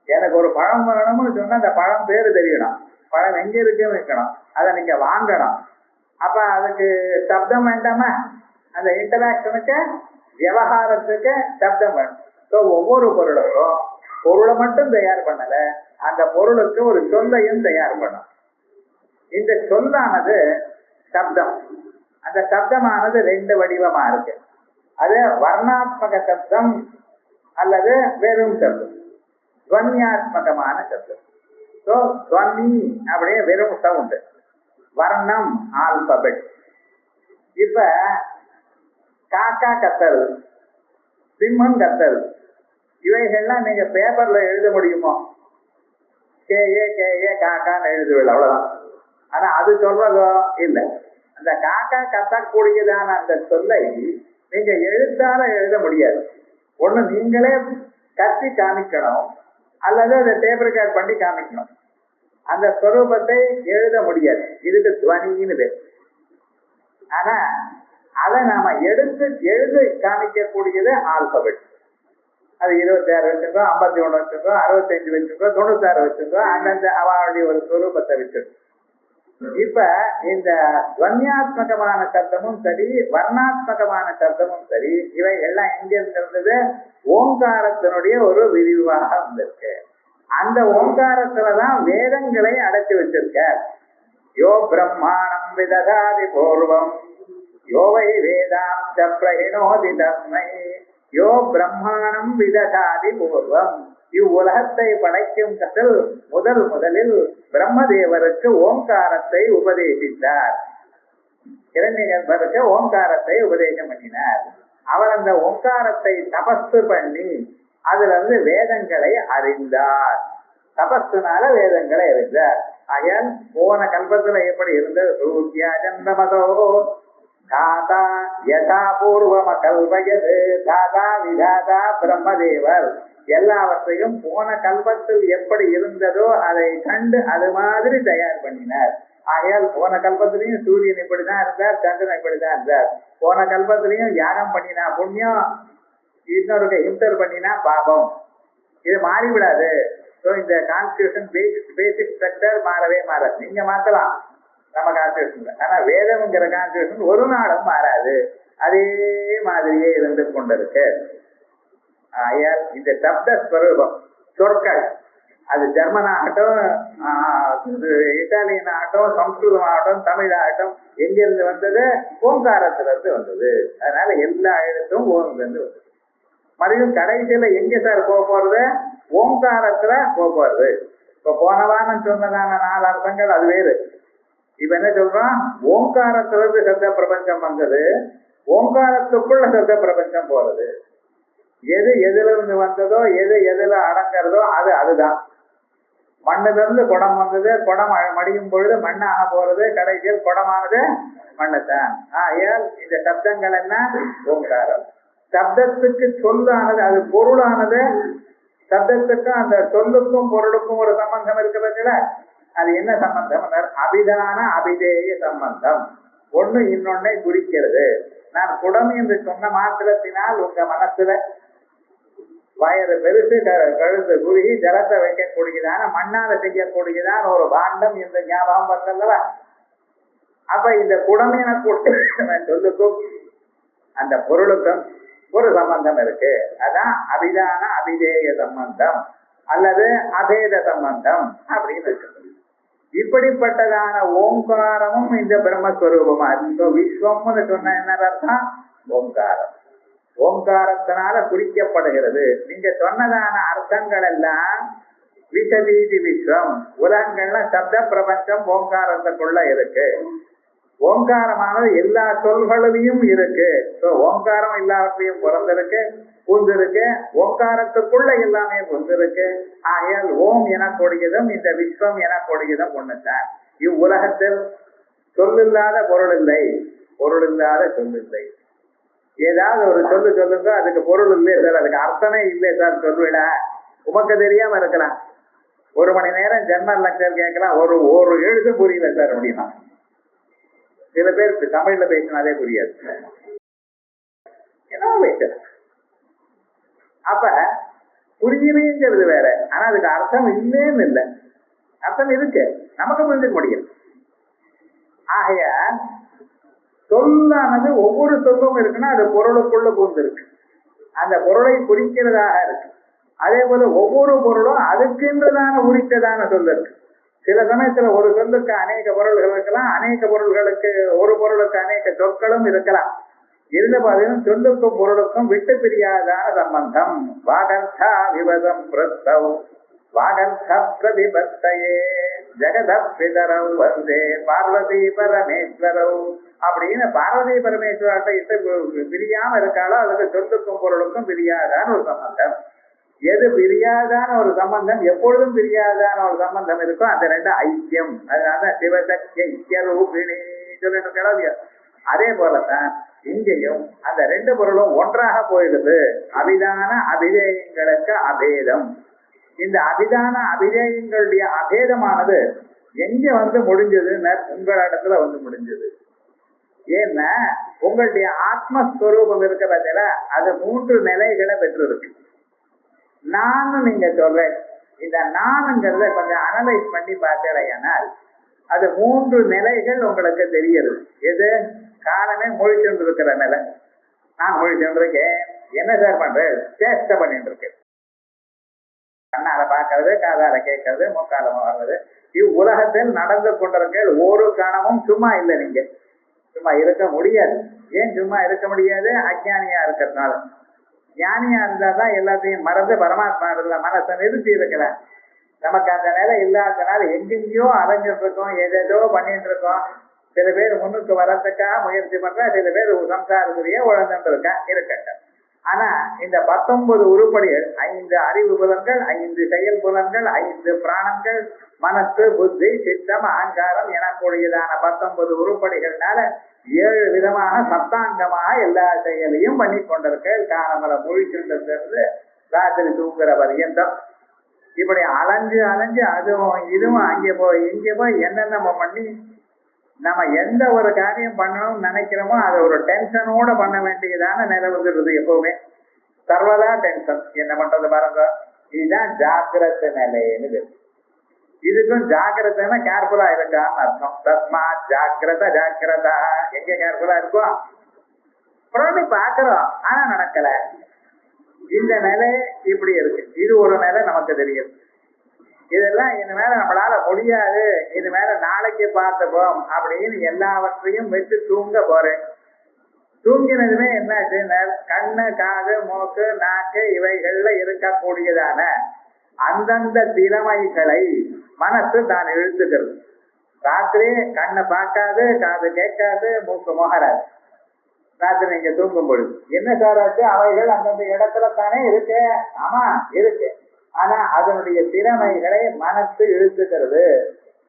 எனக்கு ஒரு பழம் வரணும்னு சொன்னா அந்த பழம் பேரு தெரியணும். பழம் எங்க இருக்குன்னு இருக்கணும். அதை நீங்க வாங்கணும். அப்ப அதுக்கு சப்தம் வேண்டாமா? அந்த இன்டராக்ஷனுக்கு விவகாரத்துக்கு சப்தம் வேணும். ஸோ ஒவ்வொரு பொருளுக்கும் பொருளை மட்டும் தயார் பண்ணல, அந்த பொருளுக்கு ஒரு சொல்லையும் தயார் பண்ணும். இந்த சொல்லானது சப்தம். அந்த சப்தமானது ரெண்டு வடிவமா இருக்கு. அது வர்ணாத்மக சப்தம் அல்லது வெறும் சப்தம், துவன்யாத்மகமான சப்தம். ஸோ துவனி அப்படியே வெறும் சவுண்டு, வர்ணம் ஆல்பபெட். இப்ப காக்கா கத்தல், சிம்மம் கத்தல், இவைகள்லாம் நீங்க பேப்பர்ல எழுத முடியுமோ? கேஏ கேஏ காக்கான்னு எழுதுவீங்க, அவ்வளவுதான். ஆனா அது சொல்றதோ இல்லை. அந்த காக்கா கத்தக்கூடியதான அந்த சொல்லை நீங்க எழுத்தால எழுத முடியாது. ஒண்ணு நீங்களே கத்தி காமிக்கணும், அல்லது அதை டேப் ரெக்கார்ட் பண்ணி காமிக்கணும். அந்த ஸ்வரூபத்தை எழுத முடியாது. இதுக்கு துவனின்னு பேர். ஆனா அதை நாம எழுது காமிக்கக்கூடியது ஆல்பபெட். அது 26 வச்சிருக்கோம், 51 வச்சிருக்கோம், 65 வச்சிருக்கோம், 96 வச்சிருக்கோம். அந்தந்த அவளுடைய ஒரு ஸ்வரூபத்தை வச்சிருக்கோம். இப்ப இந்த துவன்யாத்மகமான சப்தமும் சரி, வர்ணாத்மகமான சப்தமும் சரி, இவை எல்லாம் எங்க இருந்திருந்தது? ஓங்காரத்தினுடைய ஒரு விரிவாக வந்திருக்கு. அந்த ஓங்காரத்துலதான் வேதங்களை அடைச்சு வச்சிருக்க. யோ பிரம்மாணம் விததாதி பூர்வம் யோவை வேதாம் பிரகிணோதி தஸ்மை யோ பிரம்மாணம் விததாதி பூர்வம். இவ்வுலகத்தை படைக்கும் கதில் முதலில் பிரம்மதேவருக்கு ஓங்காரத்தை உபதேசித்தார். இரண்யகர்ப்பருக்கு ஓங்காரத்தை உபதேசம் பண்ணினார். அவர் அந்த ஓங்காரத்தை தபஸ்து பண்ணி அதுல இருந்து வேதங்களை அறிந்தார். தபஸ்துனால வேதங்களை அறிந்தார். ஆகையால் போன கல்பத்துல எப்படி இருந்தது? சூத்யாஜந்தமதோ தாதா யதா பூர்வம கல்பயது தாதா விதாதா பிரம்மதேவர். எல்லாவற்றையும் போன கல்பத்தில் எப்படி இருந்ததோ அதை கண்டு அது மாதிரி தயார் பண்ணினார். ஆகையால் போன கல்பத்திலையும் சூரியன் இப்படிதான் இருந்தார், சந்திரன் இப்படிதான் இருந்தார். போன கல்பத்திலையும் யாகம் பண்ணினா புண்ணியம், இன்னொரு இன்டர் பண்ணினா பாபம். இது மாறிவிடாது. இந்த கான்ஸ்டியூஷன் பேசிக் ஸ்ட்ரக்சர் மாறவே மாறாது. நீங்க மாத்தலாம் நம்ம கான்ஸ்டியூஷன், ஆனா வேதம்ங்கிற கான்ஸ்டியூஷன் ஒரு நாளும் மாறாது, அதே மாதிரியே இருந்து கொண்டிருக்கு. ஆகையால் இந்த சப்த ஸ்வரூபம் சொற்கள், அது ஜெர்மன் ஆகட்டும், இத்தாலியன் ஆகட்டும், சம்ஸ்கிருதம் ஆகட்டும், தமிழ் ஆகட்டும், எங்கிருந்து வந்தது? ஓங்காரத்திலிருந்து வந்தது. அதனால எல்லா எழுத்தும் ஓங்கிலிருந்து வந்தது. மறுபடியும் கடைசியில எங்க சார் போக போறது? ஓங்காரத்துல போக போறது. இப்ப போன வாரம் சொன்னதான 4 அர்த்தங்கள் அது வேறு. இப்ப என்ன சொல்றோம்? ஓங்காரத்திலிருந்து சப்த பிரபஞ்சம் வந்தது, ஓங்காரத்துக்குள்ள சப்த பிரபஞ்சம் போறது. எது எதுல இருந்து வந்ததோ, எது எதுல அடங்கிறதோ அதுதான். மண்ணுல இருந்து குடம் வந்தது, குடம் மடியும் பொழுது மண்ணாக போறது, கடைசியில் குடமானது மண்ணுதான். ஆகையால் இந்த சப்தங்கள் என்ன? ஓங்காரம். சப்தத்துக்கு சொல்லானது, அது பொருளானது. சப்தத்துக்கும் அந்த சொல்லுக்கும் பொருளுக்கும் ஒரு சம்பந்தம் இருக்கிறதுல, அது என்ன சம்பந்தம்? அபிதான அபிதேய சம்பந்தம். ஒண்ணு இன்னொன்னை குறிக்கிறது. நான் குடம் என்று சொன்ன மாத்திரத்தினால் உங்க மனசுல வயறு பெருசு, கழுத்து குறுகி ஜலத்தை வைக்கக்கூடியதான மண்ணால செய்யக்கூடியதான ஒரு பாண்டம் இந்த ஞாபகம் வந்தல்லவா? அப்ப இந்த குடம் என சொல்லுக்கும் அந்த பொருளுக்கும் ஒரு சம்பந்தம் இருக்கு. அதான் அபிதான அபிதேய சம்பந்தம் அல்லது அபேத சம்பந்தம் அப்படின்னு இருக்கு. இப்படிப்பட்டதான ஓங்காரமும் இந்த பிரம்மஸ்வரூபமா இருக்கு. விஸ்வம்னு சொன்ன என்ன அர்த்தம்? ஓங்காரம். ஓங்காரத்தினால குறிக்கப்படுகிறது. நீங்க சொன்னதான அர்த்தங்கள் எல்லாம் விசதீதி விஸ்வம், உலகங்கள்ல சப்த பிரபஞ்சம் ஓங்காரத்துக்குள்ள இருக்கு. ஓங்காரமானது எல்லா சொல்களிலையும் இருக்கு. ஓங்காரம் எல்லாவற்றையும் பிறந்திருக்கு, பூந்திருக்கு. ஓங்காரத்துக்குள்ள எல்லாமே புந்திருக்கு. ஆகையால் ஓம் எனக்கூடியதும் இந்த விஸ்வம் எனக்கூடியதும் ஒண்ணுதான். இவ்வுலகத்தில் சொல்லில்லாத பொருள் இல்லை, பொருள் இல்லாத சொல் இல்லை. ஏதாவது ஒரு சொல்லு சொல்லுங்க, அதுக்கு பொருள் இல்லை சார், அதுக்கு அர்த்தமே இல்லை சார் சொல்லுவிட, உமக்கு தெரியாம இருக்கலாம். 1 மணி நேரம் ஜெர்மன் லெக்சர் கேட்கலாம், ஒரு எழுத்து புரியல சார் அப்படின்னா. சில பேர் தமிழ்ல பேசினாலே புரியாது. அப்ப புரியலைங்கிறது வேற, ஆனா அதுக்கு அர்த்தம் இல்லைன்னு இல்லை, அர்த்தம் இருக்கு, நமக்கு புரிஞ்சுக்க முடியும். ஆகைய சொல்லானது ஒவ்வொரு சொல்லும் இருக்குன்னா அது பொருளுக்குள்ள பூந்திருக்கு, அந்த பொருளை குறிக்கிறதாக இருக்கு. அதே போல ஒவ்வொரு பொருளும் அதுக்குன்றதான உரித்ததான சொல் இருக்கு. சில சமயத்துல ஒரு சொல்லுக்கு அநேக பொருள்கள் இருக்கலாம், அநேக பொருள்களுக்கு ஒரு பொருளுக்கு அநேக சொற்களும் இருக்கலாம். இருந்த போதிலும் சொல்லுக்கும் பொருளுக்கும் விட்டு பிரியாதான சம்பந்தம். வாகர்த்தா விவதம் பிரத்தவ் வாகர்த்த பிரதிபத்தையே ஜெகதப்பிதரவ் வந்தே பார்வதி பரமேஸ்வரவ் அப்படின்னு பார்வதி பரமேஸ்வரத்தை பிரியாம இருக்காளோ அதுக்கு சொல்லுக்கும் பொருளுக்கும் பிரியாதான ஒரு சம்பந்தம். எது பிரியாதான ஒரு சம்பந்தம், எப்பொழுதும் பிரியாதான ஒரு சம்பந்தம் இருக்கோ அந்த ரெண்டு ஐக்கியம். அதனால சிவசக்தி ஐக்கியரூபிணி சொல்லிட்டு கிளவிய. அதே போலதான் இங்கேயும் அந்த 2 பொருளும் ஒன்றாக போயிடுது. அபிதான அபிதேயங்களுக்கு அபேதம். இந்த அபிதான அபிதேயங்களுடைய அபேதமானது எங்க வந்து முடிஞ்சதுன்னு உங்களிடத்துல வந்து முடிஞ்சது. ஏன்னா உங்களுடைய ஆத்மஸ்வரூபம் இருக்கிறதுல அது 3 நிலைகளை பெற்றிருக்கு. நான் நீங்க சொல்றேன், இந்த நான்ங்கிறத கொஞ்சம் அனலைஸ் பண்ணி பார்த்தேனால் அது 3 நிலைகள் உங்களுக்கு தெரியுது. எது? காலமே மொழிச்சுட்டு இருக்கிற நிலை. நான் மொழிச்சுட்டு இருக்கேன், என்ன சார் பண்றேன்? சேஷ்டை பண்ணிட்டு இருக்கேன். கண்ணால பார்க்கறது, காதால கேட்கறது, முக்காலம் வர்றது. இவ்வுலகத்தில் நடந்து கொண்டிருக்க ஒரு கணமும் சும்மா இல்லை. நீங்க சும்மா இருக்க முடியாது. ஏன் சும்மா இருக்க முடியாது? அஜ்ஞானியா இருக்கிறதுனால. ஞானியா இருந்தாதான் எல்லாத்தையும் மறந்து பரமாத்மா இருந்த மனசை நிறுத்தி இருக்கிறேன். நமக்கு அந்த நிலை இல்லாதனால எங்கெங்கயோ அலைஞ்சிட்டு இருக்கோம், ஏதேதோ பண்ணிட்டு இருக்கோம். சில பேர் முன்னுக்கு வரத்துக்கா முயற்சி பண்றா, சில பேர் சம்சாரத்திலேயே உழந்துட்டு இருக்கா, இருக்கட்டும். ஆனா இந்த 19 உருப்படிகள், 5 அறிவு புலன்கள், 5 செயல் புலன்கள், 5 பிராணங்கள், மனசு, புத்தி, சித்தம், அகங்காரம் எனக்கூடியதான 19 உருப்படிகள்னால 7 விதமான சப்தாங்கமாக எல்லா செயலையும் பண்ணி கொண்டிருக்க காலமலை முழிச்சுட்டு ராத்திரி தூங்குற பர்யந்தம் இப்படி அலைஞ்சு அலைஞ்சு அதுவும் இதுவும் அங்கே போய் இங்கே போய் என்னென்ன பண்ணி நம்ம எந்த ஒரு காரியம் பண்ணணும்னு நினைக்கிறோமோ அதை ஒரு டென்ஷனோட பண்ண வேண்டியதான நிலை வந்துடுது. எப்பவுமே சர்வதா டென்ஷன். என்ன பண்றது பாருங்க, இதுதான் ஜாக்கிரத நிலைன்னு. இதுக்கும் ஜாக்கிரதைன்னா கேர்ஃபுல்லா இருக்கான்னு அர்த்தம். தஸ்மா ஜாக்கிரதா ஜாக்கிரதா. எங்க கேர்ஃபுல்லா இருக்கும்? புறப்படி பாக்குறோம், ஆனா நடக்கல. இந்த நிலை இப்படி இருக்கு. இது ஒரு நிலை நமக்கு தெரியுது. இதெல்லாம் இனிமேல நம்மளால முடியாது, இனிமேல நாளைக்கு பார்த்துப்போம் அப்படின்னு எல்லாவற்றையும் வச்சு தூங்க போறேன். தூங்கினதுமே என்னாச்சு, கண்ணு, காது, மூக்கு, நாக்கு இவைகள்ல இருக்கக்கூடியதான அந்தந்த திறமைகளை மனசு தான் இழுத்துக்கிறது. ராத்திரி கண்ணை பார்க்காது, காது கேட்காது, மூக்கு மோகராது. ராத்திரி நீங்க தூங்கும் பொழுது என்ன சாராச்சு, அவைகள் அந்தந்த இடத்துல தானே இருக்கு. ஆமா இருக்கு, ஆனா அதனுடைய திறமைகளை மனசு இழுத்துக்கிறது.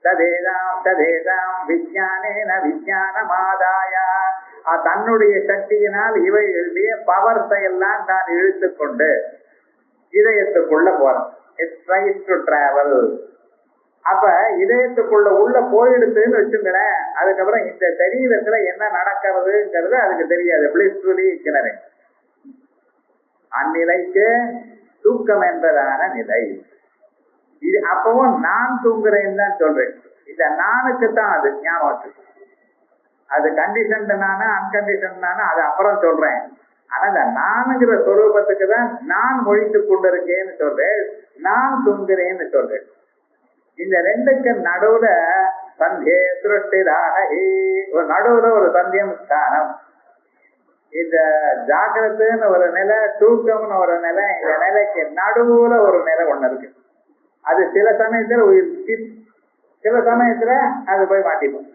ததேதாம் ததேதாம் விஞ்ஞானேன விஞ்ஞானமாதாய. தன்னுடைய சக்தியினால் இவைகளுடைய பவர்ஸை எல்லாம் தான் இழுத்து கொண்டு இதயத்துக்குள்ள போறோம். It tries to travel. அப்ப இதயத்துக்குள்ள உள்ள போயிடுதுன்னு வச்சுங்களேன், அதுக்கப்புறம் இந்த சரீரத்துல என்ன நடக்கிறதுங்கிறது அதுக்கு தெரியாது. பிளிஸ்ஃபுல்லி கிணறு அந்நிலைக்கு தூக்கம் என்பதான நிலை. இது அப்பவும் நான் தூங்குறேன்னு தான் சொல்றேன். இந்த நானுக்கு தான் அது ஞாபகம். அது கண்டிஷன் நானா அன்கண்டிஷன் நானா அது அப்புறம் சொல்றேன். ஆனா இந்த நானுங்கிற சொரூபத்துக்கு தான் நான் மொழித்து கொண்டிருக்கேன்னு சொல்றேன், நான் தூங்குறேன்னு சொல்றேன். இந்த ரெண்டுக்கு நடுவுல சந்தே திருஷ்டிதாக ஒரு நடுவுல ஒரு சந்தியம் ஸ்தானம். இந்த ஜாகிரத்துன்னு ஒரு நிலை, தூக்கம்னு ஒரு நிலை, இந்த நிலைக்கு நடுவுல ஒரு நிலை ஒண்ணு இருக்கு. அது சில சமயத்துல சில சமயத்துல அது போய் மாட்டிப்போம்.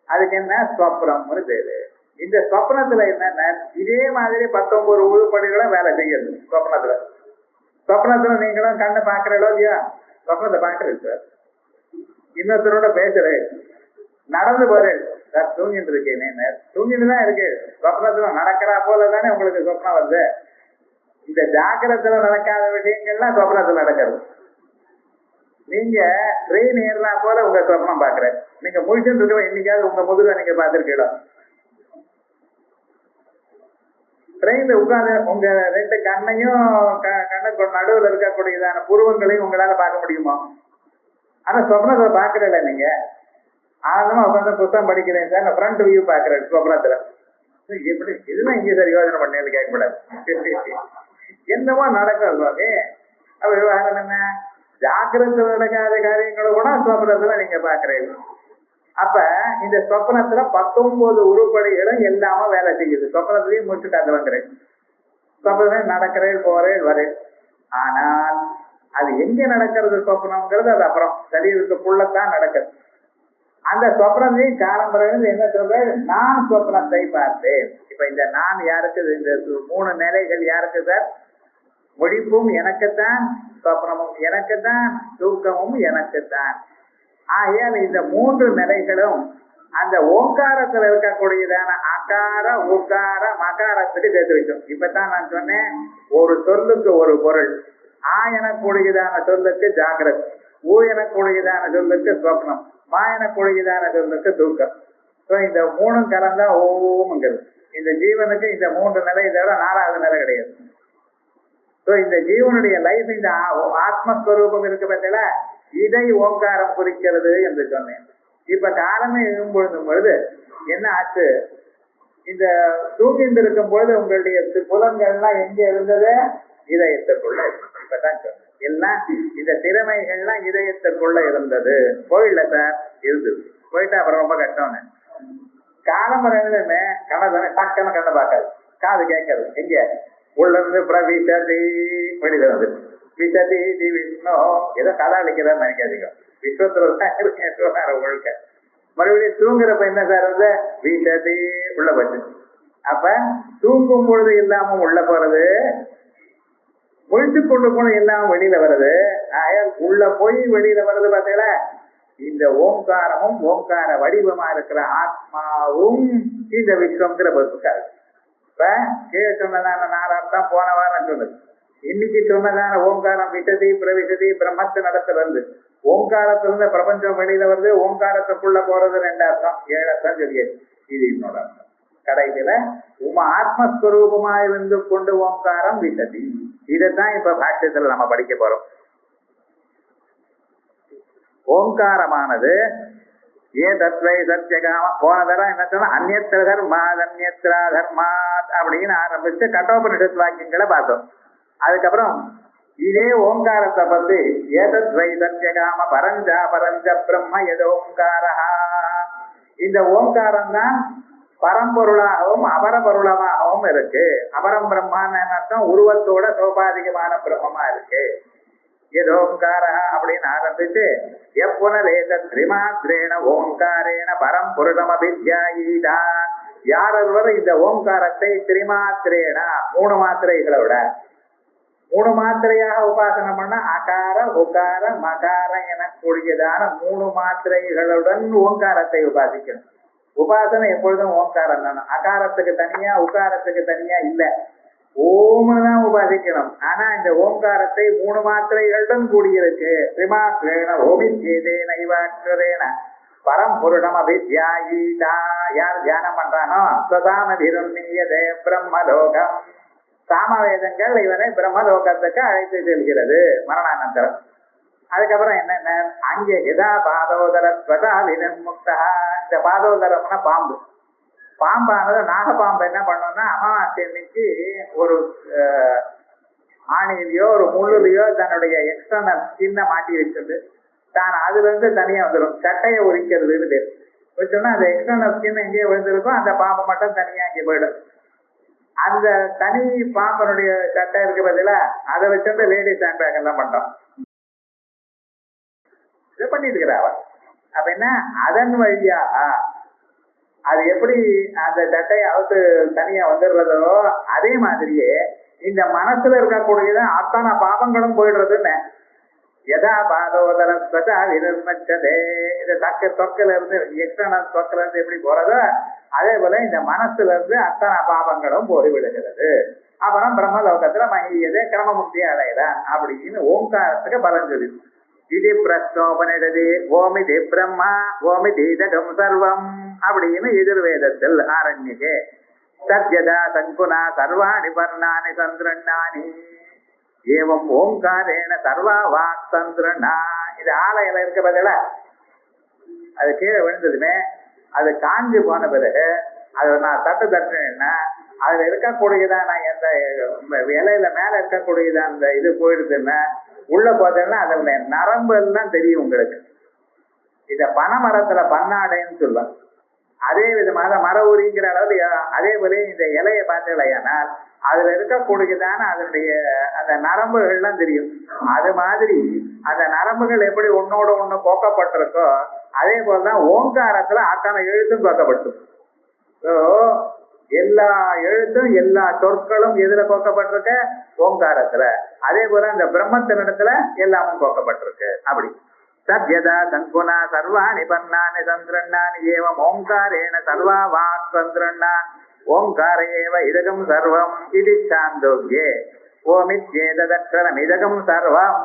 அதுக்கு என்ன ஸ்வப்னம்னு பேரு. இந்த ஸ்வப்னத்துல என்னன்னா இதே மாதிரி 19 உருப்படிகளும் வேலை செய்யுது. ஸ்வப்னத்துல நீங்களும் கண்ணை பாக்குறீங்களோ இல்லையா? ஸ்வப்னத்தை பாக்குறேன் சார், இன்னொருத்தரோட பேசுறேன், நடந்து போறேன் சார், தூங்கிட்டு இருக்கேன், தூங்கிட்டு தான் இருக்கு. ஸ்வப்னத்துல நடக்கிறா போல தானே உங்களுக்கு ஸ்வப்னம் வருது. இந்த ஜாக்கிரத்துல நடக்காத விஷயங்கள்லாம் ஸ்வப்னத்துல நடக்கிறது. நீங்க ட்ரெயின் ஏறா போல உங்க ஸ்வப்னம் பாக்குறேன். நீங்க முழிச்சுட்டு இருக்க என்னைக்காவது உங்க முதுக நீங்க பாத்துருக்கீங்களா? ட்ரெயின்ல உட்காந்து உங்க 2 கண்ணையும் கண்ணுக்கு நடுவில் இருக்கக்கூடியதான புருவங்களையும் உங்களால பார்க்க முடியுமா? ஆனா சொப்னத்தை பாக்குறல. நீங்க ஆனந்தமா உட்காந்து புத்தகம் படிக்கிறேன் சார், நான் ஃப்ரண்ட் வியூ பாக்குறேன் சொப்னத்துல. எப்படி இதுதான் இங்கே சார் யோசனை பண்ணேன்னு கேட்கக்கூடாது. என்னமோ நடக்கும். அப்ப விவகாரம் என்ன? ஜாக்கிரத்துல நடக்காத காரியங்களை கூட சொப்னத்துல நீங்க பாக்குறீங்க. அப்ப இந்த சொப்னத்துல 19 உருப்படிகளும் எல்லாம வேலை செய்யுது. சொப்னத்திலையும் முடிச்சுட்டு அது வந்துறேன், சொப்னத்துல நடக்கிறேன், போறேன், வரேன். ஆனால் அது எங்க நடக்கிறது சொப்னம்ங்கிறது அது அப்புறம் சரீரத்துக்குள்ளதான் நடக்குது. அந்த சொப்னத்தையும் காலம் பிறகு என்ன சொல்றேன், நான் சொப்னத்தை பார்த்தேன். இப்ப இந்த நான் யாருக்கு? இந்த 3 நிலைகள் யாருக்கு சார்? முடிப்பும் எனக்குத்தான், சொப்னமும் எனக்குத்தான், தூக்கமும் எனக்குத்தான். ஆகையால் இந்த 3 நிலைகளும் அந்த ஓங்காரத்துல இருக்கக்கூடியதான அகார உக்கார மகாரத்துக்கு சேர்த்து வைக்கும். இப்பதான் நான் சொன்னேன், ஒரு சொல்லுக்கு ஒரு பொருள். ஆ எனக்கூடியதான சொல்லுக்கு ஜாகிரத், ஊ எனக்கூடியதான சொல்லுக்கு ஸ்வப்னம், மா எனக்கூடியதான சொல்லுக்கு தூக்கம். இந்த 3 கலந்தா ஓம்ங்கிறது. இந்த ஜீவனுக்கு இந்த 3 நிலை தவிர 4வது நிலை கிடையாது. இந்த ஜீவனுடைய லைஃப், இந்த ஆத்மஸ்வரூபம் இருக்கு பார்த்தீங்களா, இதை ஓங்காரம் குறிக்கிறது என்று சொன்னேன். இப்ப காலமே எழும்பொழுதும் பொழுது என்ன ஆச்சு, இந்த தூங்கிட்டு இருக்கும் பொழுது உங்களுடைய புலன்கள்லாம் எங்க இருந்தது? இதயத்திற்குள்ள. இப்பதான் சொன்னேன், எல்லாம் இந்த திறமைகள்லாம் இதயத்திற்குள்ள இருந்தது. போயிடல சார், இருந்தது. போயிட்டா அப்புறம் ரொம்ப கஷ்டம்னு. காலம் வரையிலுமே கண்ணை டக்குன்னு கண்ணை பார்க்காது, காது கேட்கறது எங்க உள்ள இருந்து பிரவிசதி வெளியிறது. விசதி விஷ்ணு ஏதோ கதை அளிக்கிறான்னு நினைக்காதீங்க. விஸ்வத்துல தான் இருக்கு உங்களுக்கு. மறுபடியும் தூங்குறப்ப என்ன சார் வந்து வீட்டே உள்ள போச்சு. அப்ப தூங்கும் பொழுது இல்லாம உள்ள போறது, முழிச்சு கொண்டு போன இல்லாம வெளியில வருது. உள்ள போய் வெளியில வருது பார்த்தீங்களா? இந்த ஓங்காரமும் ஓங்கார வடிவமா இருக்கிற ஆத்மாவும் இந்த விஸ்வங்கிற பொறுப்புக்காரு. இப்ப கீழே சொன்னதான 4 அர்த்தம் போன வாரம் சொன்னது. இன்னைக்கு சொன்னதான ஓங்காரம் விட்டதி பிரவிசதி பிரம்மத்து நடத்துல இருந்து ஓங்காரத்திலிருந்து பிரபஞ்சம் வெளியில வருது, ஓங்காரத்துக்குள்ள போறது 2 அர்த்தம், 7 அர்த்தம் சொல்லியது. இது இன்னொரு அர்த்தம். கடைசியில உம ஆத்மஸ்வரூபமா இருந்து கொண்டு ஓங்காரம் விட்டதி. இதைத்தான் இப்ப பாஷ்யத்துல நம்ம படிக்க போறோம். ஓங்காரமானது ஏதத்வை சத்யகாம, போன தரம் என்ன சொன்னா அந்நியத்திர தர்மாத் அந்நியத்ரா தர்மாத் அப்படின்னு ஆரம்பிச்சு கட்டோபனிஷத் வாக்கியங்களை பார்த்தோம். அதுக்கப்புறம் இதே ஓங்காரத்தை பத்தி ஏதத்வை சத்யகாம பரஞ்சா பரஞ்ச பிரம்ம எதோங்காரா, இந்த ஓங்காரம் தான் பரம்பொருளாகவும் அபரபொருளமாகவும் இருக்கு. அபரம் பிரம்மான்னு அர்த்தம் உருவத்தோட சோபாதிகமான பிரம்மமா இருக்கு. ஏதோங்கார அப்படின்னு ஆரம்பிச்சு எப்புனலேத திரிமாத்திரேன ஓங்காரேன பரம்பொருளம் அபித்யாயீதா, யாரொருவர் இந்த ஓங்காரத்தை திரிமாத்திரேன 3 மாத்திரைகளோட 3 மாத்திரையாக உபாசனை பண்ண அகார உகார மகார எனக்கூடியதான 3 மாத்திரைகளுடன் ஓங்காரத்தை உபாசிக்கணும். உபாசனை எப்பொழுதும் ஓங்காரம் தானே, அகாரத்துக்கு தனியா உகாரத்துக்கு தனியா இல்ல, ஓம்னு தான் உபாசிக்கணும். ஆனா இந்த ஓங்காரத்தை 3 மாத்திரைகளுடன் கூடியிருக்கு. திரிமாத்திரேன ஓமித்யேதேன இவாட்சரேன பரம்பொருடம் அபித்யாயீதா, யார் தியானம் பண்றானோ சதாமதிருண்ணியதே பிரம்மலோகம், சாமவேதங்கள் இவனை பிரம்மலோகத்துக்கு அழைத்து செல்கிறது மரணானந்தரம். அதுக்கப்புறம் என்னென்ன அங்கே எதா பாதோதர ஸ்வதா வினிர்முக்தா, இந்த பாதோதரம்னா பாம்பு, பாம்பானது நாகப்பாம்பு என்ன பண்ணோம்னா அமாவாசை அன்னைக்கு ஒரு ஆணிலையோ ஒரு முள்ளுலையோ தன்னுடைய எக்ஸ்டர்னல் ஸ்கின்னை மாட்டி வச்சுட்டு தான் அதுல இருந்து தனியா வந்துடும். சட்டையை உரிக்கிறதுன்னு பேர் வச்சோம்னா அந்த எக்ஸ்டர்னல் ஸ்கின் எங்கேயோ விழுந்திருக்கும், அந்த பாம்பு மட்டும் தனியா இங்கே போயிடும். அந்த தனி பாம்பனுடைய சட்டை இருக்கு பதிலா அதை வச்சுட்டு லேடிஸ் ஹேண்ட் பேக் எல்லாம் பண்றோம். இதை பண்ணிட்டு இருக்கிறாவ. அப்ப என்ன அதன் வழியா அது எப்படி அந்த சட்டையை அவுத்து தனியா வந்துடுறதோ அதே மாதிரியே இந்த மனசுல இருக்கக்கூடியத அத்தனை பாவங்களும் போயிடுறதுன்னு எதா பாதோதர ஸ்வதா வினிர்மச்சதே, இந்த தொக்கில இருந்து எக்ஸ்டர்னல் தொக்கில இருந்து எப்படி போறதோ அதே போல இந்த மனசுல இருந்து அத்தனை பாவங்களும் போய்விடுகிறது. அப்புறம் பிரம்மலோகத்துல மகியதே கிரமமுக்தி அடையலாம் அப்படின்னு ஓங்காரத்துக்கு பலன் சொல்லி இது பிரஸ்னோபனிடது ஓமிதி பிரம்மா ஓமிதி ஜகம் சர்வம் அப்படின்னு எதிர்வேதத்தில் ஆரண்யகே சத்யதா சங்குனா சர்வாணி பர்ணானி சந்திரண்ணானி ஏவம் ஓங்காரேன சர்வா வாக் சந்திரண்ணா. இது ஆலயில இருக்க பதில அது கீழே விழுந்ததுமே அது காஞ்சி போன பிறகு அது நான் தட்டுனேன்னா அதுல இருக்கக்கூடியதான் எந்த இலையில மேல இருக்கக்கூடியதான் அந்த இது போயிடுதுன்னா உள்ள போதேன்னா அதுல நரம்பு எல்லாம் தெரியும் உங்களுக்கு. இத பனைமரத்துல பன்னாடைன்னு சொல்லுவாங்க. அதே விதமாக மர ஊரிங்கிற அளவு அதே போல இந்த இலையை பார்த்தீங்களேனால் அதுல இருக்கக்கூடியதான அதனுடைய அந்த நரம்புகள்லாம் தெரியும். அது மாதிரி அந்த நரம்புகள் எப்படி ஒன்னோட ஒண்ணு கோக்கப்பட்டிருக்கோ அதே போலதான் ஓங்காரத்துல அத்தனை எழுத்தும் கோக்கப்பட்டு. எல்லா எழுத்தும் எல்லா சொற்களும் எதுல கோக்கப்பட்டிருக்க ஓங்காரத்துல. அதே போல அந்த பிரம்மத்தினிடத்துல எல்லாமும் கோக்கப்பட்டிருக்கு. அப்படி சத்யதா சங்குனா சர்வாணி பர்ணானி சந்திரண்ணானி ஏவம் ஓங்காரேன சர்வா வாக் சந்திரண்ணா ஓங்கார ஏவ இதகம் சர்வம் இது சாந்தோக்கியே ஓமித்யேததக்ஷரம் இதகம் சர்வம்.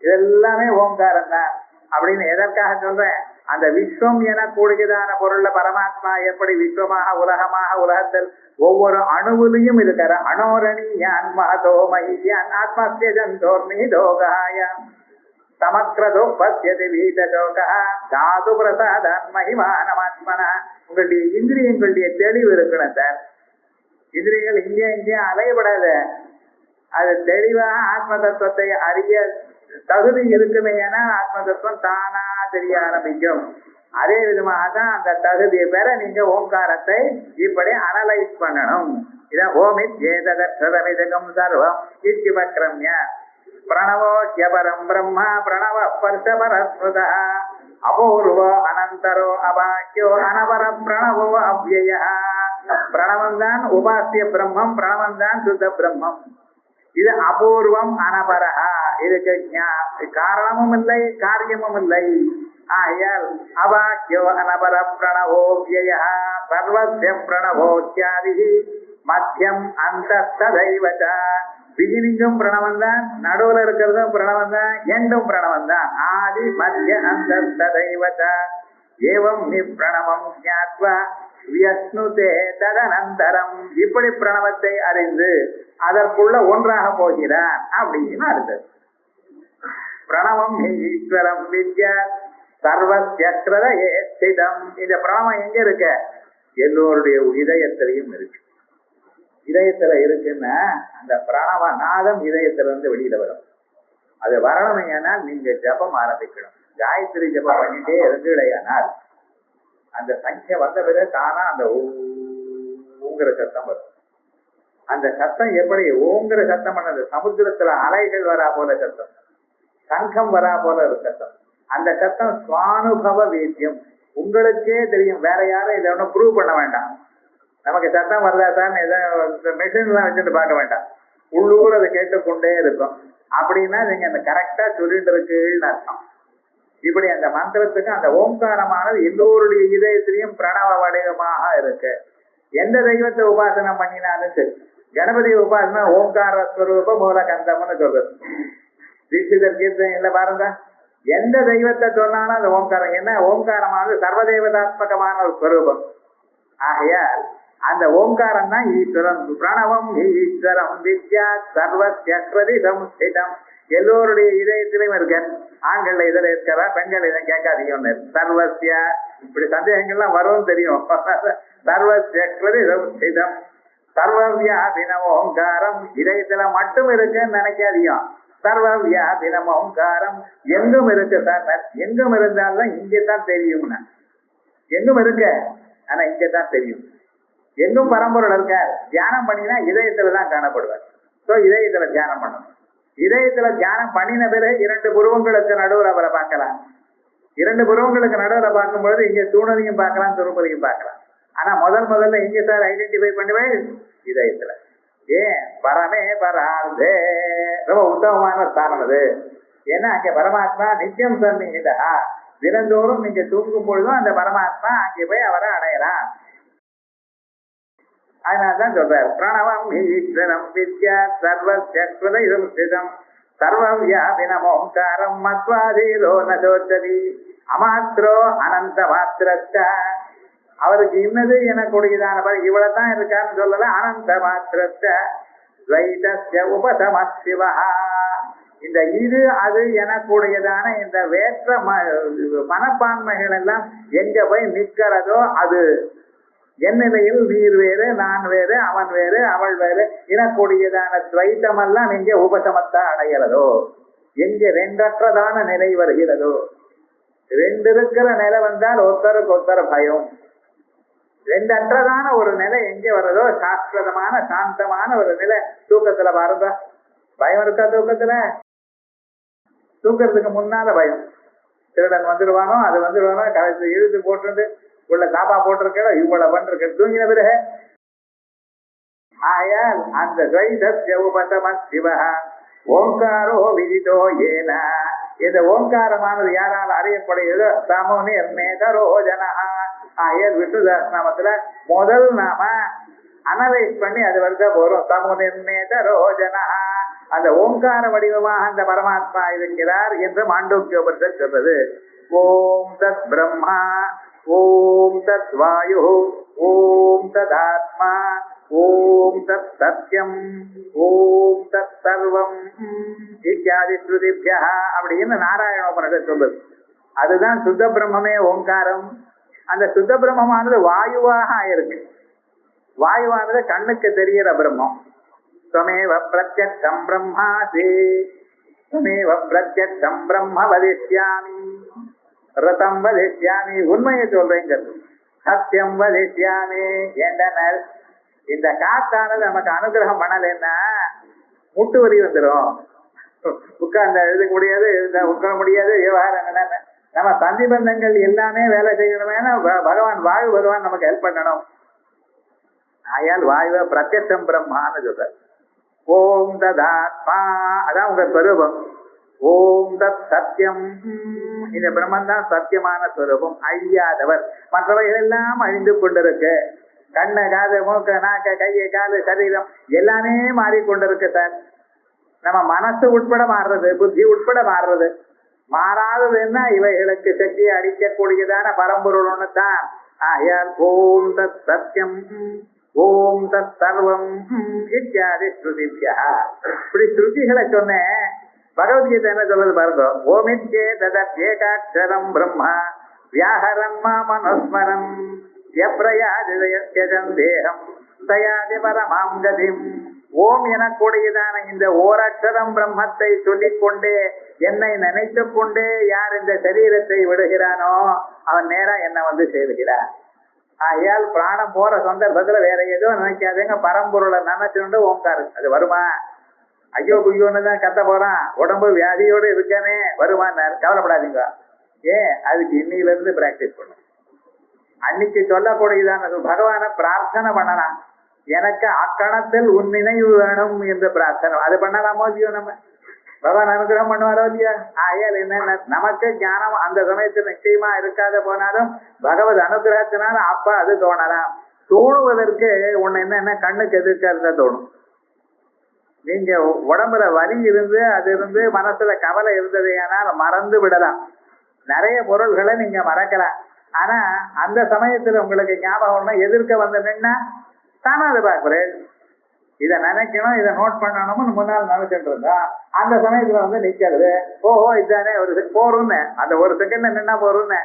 இதெல்லாமே ஓங்காரம் தான் அப்படின்னு எதற்காக சொல்றேன்? அந்த விஸ்வம் என கூடுகிறதான பொருள்ல பரமாத்மா எப்படி விஸ்வமாக உலகமாக உலகத்தில் ஒவ்வொரு அணுவிலையும் இருக்கிற அனோரணியான் மகதோ மகியான் ஆத்மஸ்ய ஜந்தோர்மிதோகாயான் சமக்ரதோ பத்யதி வீதோகா தாது பிரசாதான் மகிமானமாத்மனா. உங்களுடைய இந்திரியங்களுடைய தெளிவு இருக்கணும் சார். இந்திரியங்கள் இங்கேயும் அலையப்படாத, அது தெளிவாக ஆத்ம தத்துவத்தை அறிய தகுதி இருக்குமே என ஆத்ம தத்துவம் தானா தெரிய ஆரம்பிக்கும். அதே விதமாக தான் அந்த தகுதியை பெற நீங்க ஓங்காரத்தை இப்படி அனலைஸ் பண்ணணும். இதான் ஓமித் ஏததம் சர்வம் இத்திவக்ரம்ய பிரணவோ ஜபரம் பிரம்மா பிரணவ பர்ஷபரஸ்ருதா அபூர்வ அனந்தரோ அபாக்கியோ அனபர பிரணவோ அவ்யய. பிரணவம் தான் உபாசிய பிரம்மம், பிரணவம் தான் சுத்த பிரம்மம். இது அபூர்வம் அனபரஹா, இதுக்கு காரணமும் இல்லை காரியமும் இல்லை. ஆயால் அபாக்கியோ அனபர பிரணவோ விய சர்வஸ்ய பிரணவோத்யாதி மத்தியம் அந்த ததைவத. பிகினிங்கும் பிரணவம் தான், நடுவுல இருக்கிறதும் பிரணவம் தான், எண்டும் பிரணவம் தான். ஆதி மத்திய அந்த ததைவத. ஏவம் நி பிரணவம் ஞாத்வா வியஸ்னுதே ததனந்தரம். இப்படி பிரணவத்தை அறிந்து அதற்குள்ள ஒன்றாக போகிறான் அப்படின்னு அர்த்தம். பிரணவம் ஈஸ்வரம் வித்யா சர்வஸ்யக்ரதயே ஸ்திதம். இந்த பிரணவம் எங்க இருக்க? எல்லோருடைய இதயத்திலையும் இருக்கு. இதயத்துல இருக்குன்னா அந்த பிரணவ நாதம் இதயத்திலிருந்து வெளியில வரும். அது வரணும் ஏன்னா நீங்க ஜபம் ஆரம்பிக்கணும். காயத்ரி ஜபம் பண்ணிட்டே இருந்துடையானால் அந்த சங்கிய வந்த பிறகு தானா அந்த ஓங்கிற சத்தம் வரும். அந்த சத்தம் எப்படி ஓங்கிற சத்தம் பண்ணது? சமுத்திரத்துல அலைகள் வரா போல சத்தம், சங்கம் வரா போல ஒரு சத்தம். அந்த சத்தம் சுவானுபவ வேத்தியம், உங்களுக்கே தெரியும். வேற யாரும் இதை ஒன்றும் ப்ரூவ் பண்ண வேண்டாம். நமக்கு சத்தம் வருதா தான் மெஷின் எல்லாம் வச்சுட்டு பார்க்க வேண்டாம். உள்ளூர் அதை கேட்டுக்கொண்டே இருக்கும். அப்படின்னா நீங்க அந்த கரெக்டா சொல்லிட்டு இருக்குன்னு அர்த்தம். இப்படி அந்த மந்திரத்துக்கு அந்த ஓம்காரமானது எல்லோருடைய இதயத்திலையும் பிரணவ வடிவமாக இருக்கு. எந்த தெய்வத்தை உபாசனம் பண்ணினாலும் சரி, கணபதி உபாசனை ஓம்கார ஸ்வரூப மூலகந்தம்னு சொல்றது. தீட்சிதர் கீர்த்தனையில பாருங்க, எந்த தெய்வத்தை சொன்னாலும் அந்த ஓம்காரம். என்ன? ஓம்காரமானது சர்வதேவதாத்மகமான ஒரு ஸ்வரூபம். ஆகையால் அந்த ஓம்காரம் தான் ஈஸ்வரம். பிரணவம் ஈஸ்வரம் வித்யா சர்வஸ்யக்ரதி சம்ஸ்திதம். எல்லோருடைய இதயத்திலையும் இருக்க. ஆண்கள் இதுல இருக்கிறா, பெண்கள் இதை கேட்காதீங்க. சர்வஸ்ய இப்படி சந்தேகங்கள்லாம் வரும் தெரியும். சர்வஸ்யக்ரதி சம்ஸ்திதம் சர்வவியாபின ஓங்காரம். இதயத்துல மட்டும் இருக்குன்னு நினைக்காதீங்க. சர்வவியாபின ஓங்காரம் எங்கும் இருக்கு சார். எங்கும் இருந்தாலும் இங்கதான் தெரியும்னா, எங்கும் இருக்க ஆனா இங்கதான் தெரியும். எங்கும் பரம்பொருள் இருக்க. தியானம் பண்ணினா இதயத்துலதான் காணப்படுவார். சோ இதயத்துல தியானம் பண்ணணும். இதயத்துல தியானம் பண்ணின பிறகு 2 புருவங்களுக்கு நடுவில் அவரை பார்க்கலாம். 2 புருவங்களுக்கு நடுவில் பார்க்கும்பொழுது இங்க தூணதையும் பார்க்கலாம், துருப்பதையும் பார்க்கலாம். ஆனா முதல்ல எங்க சார் ஐடென்டிஃபை பண்ணுவேன்? இதயத்துல. ஏன்? பரமே பரார்த்தே, ரொம்ப உத்தமமான ஸ்தானம் அது. ஏன்னா அங்க பரமாத்மா நித்தியம் சந்நிகிதா. தினந்தோறும் நீங்க தூங்கும் பொழுதும் அந்த பரமாத்மா அங்கே போய் அவரை அடையலாம். அதனால்தான் சொல்றாரு பிரணவம் ஈஸ்வரம் வித்யா சர்வஸ்யக்ரதம் ஸ்திதம் சர்வம் வியாபினம் ஓங்காரம் மத்வாதீதோ நோச்சதி அமாத்ரோ அனந்த மாத்திரத்த. அவருக்கு இன்னது எனக்கூடியதான இவ்வளவுதான் இருக்கான்னு சொல்லல. அனந்த மாத்திரத்த துவைதஸ்ய உபசம சிவா. இந்த இது அது எனக்கூடியதான இந்த வேற்ற மனப்பான்மைகள் எல்லாம் எங்க போய் நிற்கிறதோ அது என் நிலையில் நீர் வேறு, நான் வேறு, அவன் வேறு, அவள் வேறு எனக்கூடியதான துவைத்தம் எல்லாம் எங்கே உபசமத்தா அடைகிறதோ, எங்கே ரெண்டற்றதான நிலை வருகிறதோ. 2 இருக்கிற நிலை வந்தால் ஒருத்தருக்கு ஒருத்தர் பயம். 2 அற்றதான ஒரு நிலை எங்கே வருதோ, சாஸ்வதமான சாந்தமான ஒரு நிலை. தூக்கத்துல பாருங்க, பயம் இருக்கா? தூக்கத்துல தூக்கத்துக்கு முன்னால பயம். திருடன் வந்துடுவானோ, அது வந்துடுவானோ, கடைசி இழுத்து போட்டு உள்ள காப்பா போட்டிருக்க, இவ்வளவு பண்ற தூங்கின பிறகு. ஆயால் அந்த துவைதஸ்ய உபசம சிவ ஓங்காரோ விதிதோ ஏன. இந்த ஓங்காரமானது யாரால் அறியப்படுகிறதோ சமோ நிர்ணேதரோ ஜனா. ஆயர் விஷ்ணுதாஸ்நாமத்துல முதல் நாம அனலைஸ் பண்ணி அது வருத போறோம். சமோ நிர்ணேதரோ ஜனா. அந்த ஓங்கார வடிவமாக அந்த பரமாத்மா இருக்கிறார் என்று மாண்டூக்கிய உபனிஷத் சொல்றது. ஓம் தத் பிரம்மா, ஓம் தத் வாயு, ஓம் தத் ஆத்மா, ஓம் தத் சத்யம், ஓம் தத் சர்வம் இத்தியாதி ஸ்ருதிப்யா அப்படின்னு நாராயணோபனிஷத் சொல்லுது. அதுதான் சுத்த பிரம்மே ஓங்காரம். அந்த சுத்த பிரம்மமானது வாயுவாக ஆயிருக்கு. வாயுவானது கண்ணுக்கு தெரிகிற பிரம்மம். त्वमेव प्रत्यक्षं ब्रह्मासि त्वमेव प्रत्यक्षं ब्रह्म वदिष्यामि रतं वदिष्यामि. உண்மையை சொல்றேங்கிறது. சத்தியம் வதிஷ்யாமி என்றனர். இந்த காத்தானது நமக்கு அனுகிரகம் பண்ணலைன்னா முட்டு வரி வந்துடும். உட்கார்ந்த எழுத முடியாது, உட்கார முடியாது, விவகாரம் என்ன நம்ம சந்தி பந்தங்கள் எல்லாமே வேலை செய்யணுமேனா பகவான் வாயு பகவான் நமக்கு ஹெல்ப் பண்ணணும். ஆயால் வாயுவ பிரத்யட்சம் பிரம்மான்னு சொல்ற. ஓம் ததாத்மா, அதான் உங்க ஸ்வரூபம். ஓம் தத் சத்தியம், இந்த பிரம்மன் தான் சத்தியமான ஸ்வரூபம், அழியாதவர். மற்றவைகள் எல்லாம் அழிந்து கொண்டிருக்கு. கண்ணு, காது, மூக்கு, நாக்கு, கையை, காலு, சரீரம் எல்லாமே மாறிக்கொண்டிருக்கு சார். நம்ம மனசு உட்பட மாறுறது, புத்தி உட்பட மாறுறது. மாறாதது என்ன? இவைகளுக்கு சக்தியை அடிக்கக்கூடியதான பரம்பொருள் ஒண்ணு தான். ஆயால் ஓம் தத் சத்தியம், ஓம் தத் சர்வம் இத்தியாதி ஸ்ருதிபியா. இப்படி ஸ்ருதிகளை சொன்னேன். பகவத்கீதை என்ன சொல்றது பாருங்க. ஓமித்யே ததேகாட்சரம் பிரம்மா வியாஹரன் மாமனுஸ்மரம் எப்ரயாதிதயத்யஜம் தேகம் தயாதி பரமாம் கதிம். ஓம் எனக்கூடியதான இந்த ஓரக்ஷரம் பிரம்மத்தை சொல்லிக்கொண்டே என்னை நினைத்து கொண்டே யார் இந்த சரீரத்தை விடுகிறானோ அவன் நேரா என்ன வந்து சேருகிறான். ஆகையால் பிராணம் போற சந்தர்ப்பத்துல வேற ஏதோ நினைக்காதேங்க, பரம்பொருளை நினைச்சுண்டு ஓம்காரு. அது வருமா? ஐயோ குய்யோன்னு தான் கத்த போறான், உடம்பு வியாதியோடு இருக்கானே வருமானார். கவலைப்படாதீங்க. ஏன்? அதுக்கு இன்னில இருந்து பிராக்டிஸ் பண்ணும். அன்னைக்கு சொல்லக்கூடியதான பகவான பிரார்த்தனை பண்ணலாம். எனக்கு அக்கணத்தில் உன் நினைவு வேணும் என்று பிரார்த்தனை. அது பண்ணலாமோ இல்லையோ? நம்ம பகவான் அனுகிரகம் பண்ணுவாரோ இல்லையா? ஆயால் என்னென்ன நமக்கு ஞானம் அந்த சமயத்தில் நிச்சயமா இருக்காத போனாலும் பகவத் அனுகிரகத்தினால அப்ப அது தோணலாம். தோணுவதற்கு ஒண்ணு என்னன்னா, கண்ணுக்கு எதிர்க்க தோணும். நீங்க உடம்புல வலி இருந்து அது இருந்து மனசுல கவலை இருந்தது ஆனால் மறந்து விடலாம். நிறைய பொருள்களை நீங்க மறக்கலாம். ஆனா அந்த சமயத்துல உங்களுக்கு ஞாபகம்னா எதிர்க்க வந்து நின்னா தானே அதை பார்க்குறேன். இதை நினைக்கணும், இதை நோட் பண்ணணும்னு முன்னால் நினைச்சிட்டு இருந்தா அந்த சமயத்துல வந்து நிக்கிறது. ஓஹோ இதானே ஒரு போறோம்னு, அந்த ஒரு செகண்ட்ல நின்னா போறோம்னு.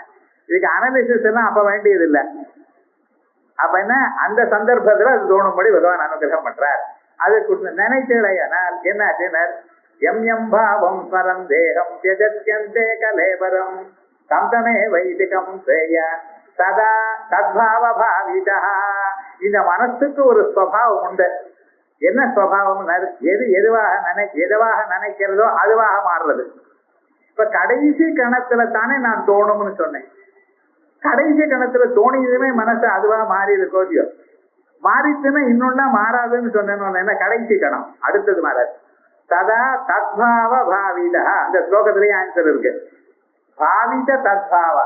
இதுக்கு அனாலிசிஸ் எல்லாம் அப்ப வேண்டியது இல்லை. அப்ப என்ன, அந்த சந்தர்ப்பத்துல அது தோணும்படி பகவான் அனுகிரகம் பண்றார். அதுக்கு நினைச்சலையானால் என்ன ஆச்சுனர், எம் எம் பாவம் ஸ்மரம் தேகம் தியஜத்யந்தே கலேபரம் சந்தமே வைதிகம் சேய சதா தத்பாவ பாவிதா. இந்த மனசுக்கு ஒரு ஸ்வபாவம் உண்டு. என்ன ஸ்வபாவம்? எதுவாக நினைக்கிறதோ அதுவாக மாறுறது. இப்ப கடைசி கணத்துல தானே நான் தோணும்னு சொன்னேன். கடைசி கணத்துல தோணியதுமே மனசு அதுவா மாறி இருக்கோ இல்லையோ? மாறிச்சுன்னா இன்னொன்னா மாறாதுன்னு சொன்னேன்னு என்ன, கடைசி கணம் அடுத்தது மாறாது. சதா தத்பாவ பாவிதா. அந்த ஸ்லோகத்திலேயே ஆன்சர் இருக்கு. பாவித தத்பாவா,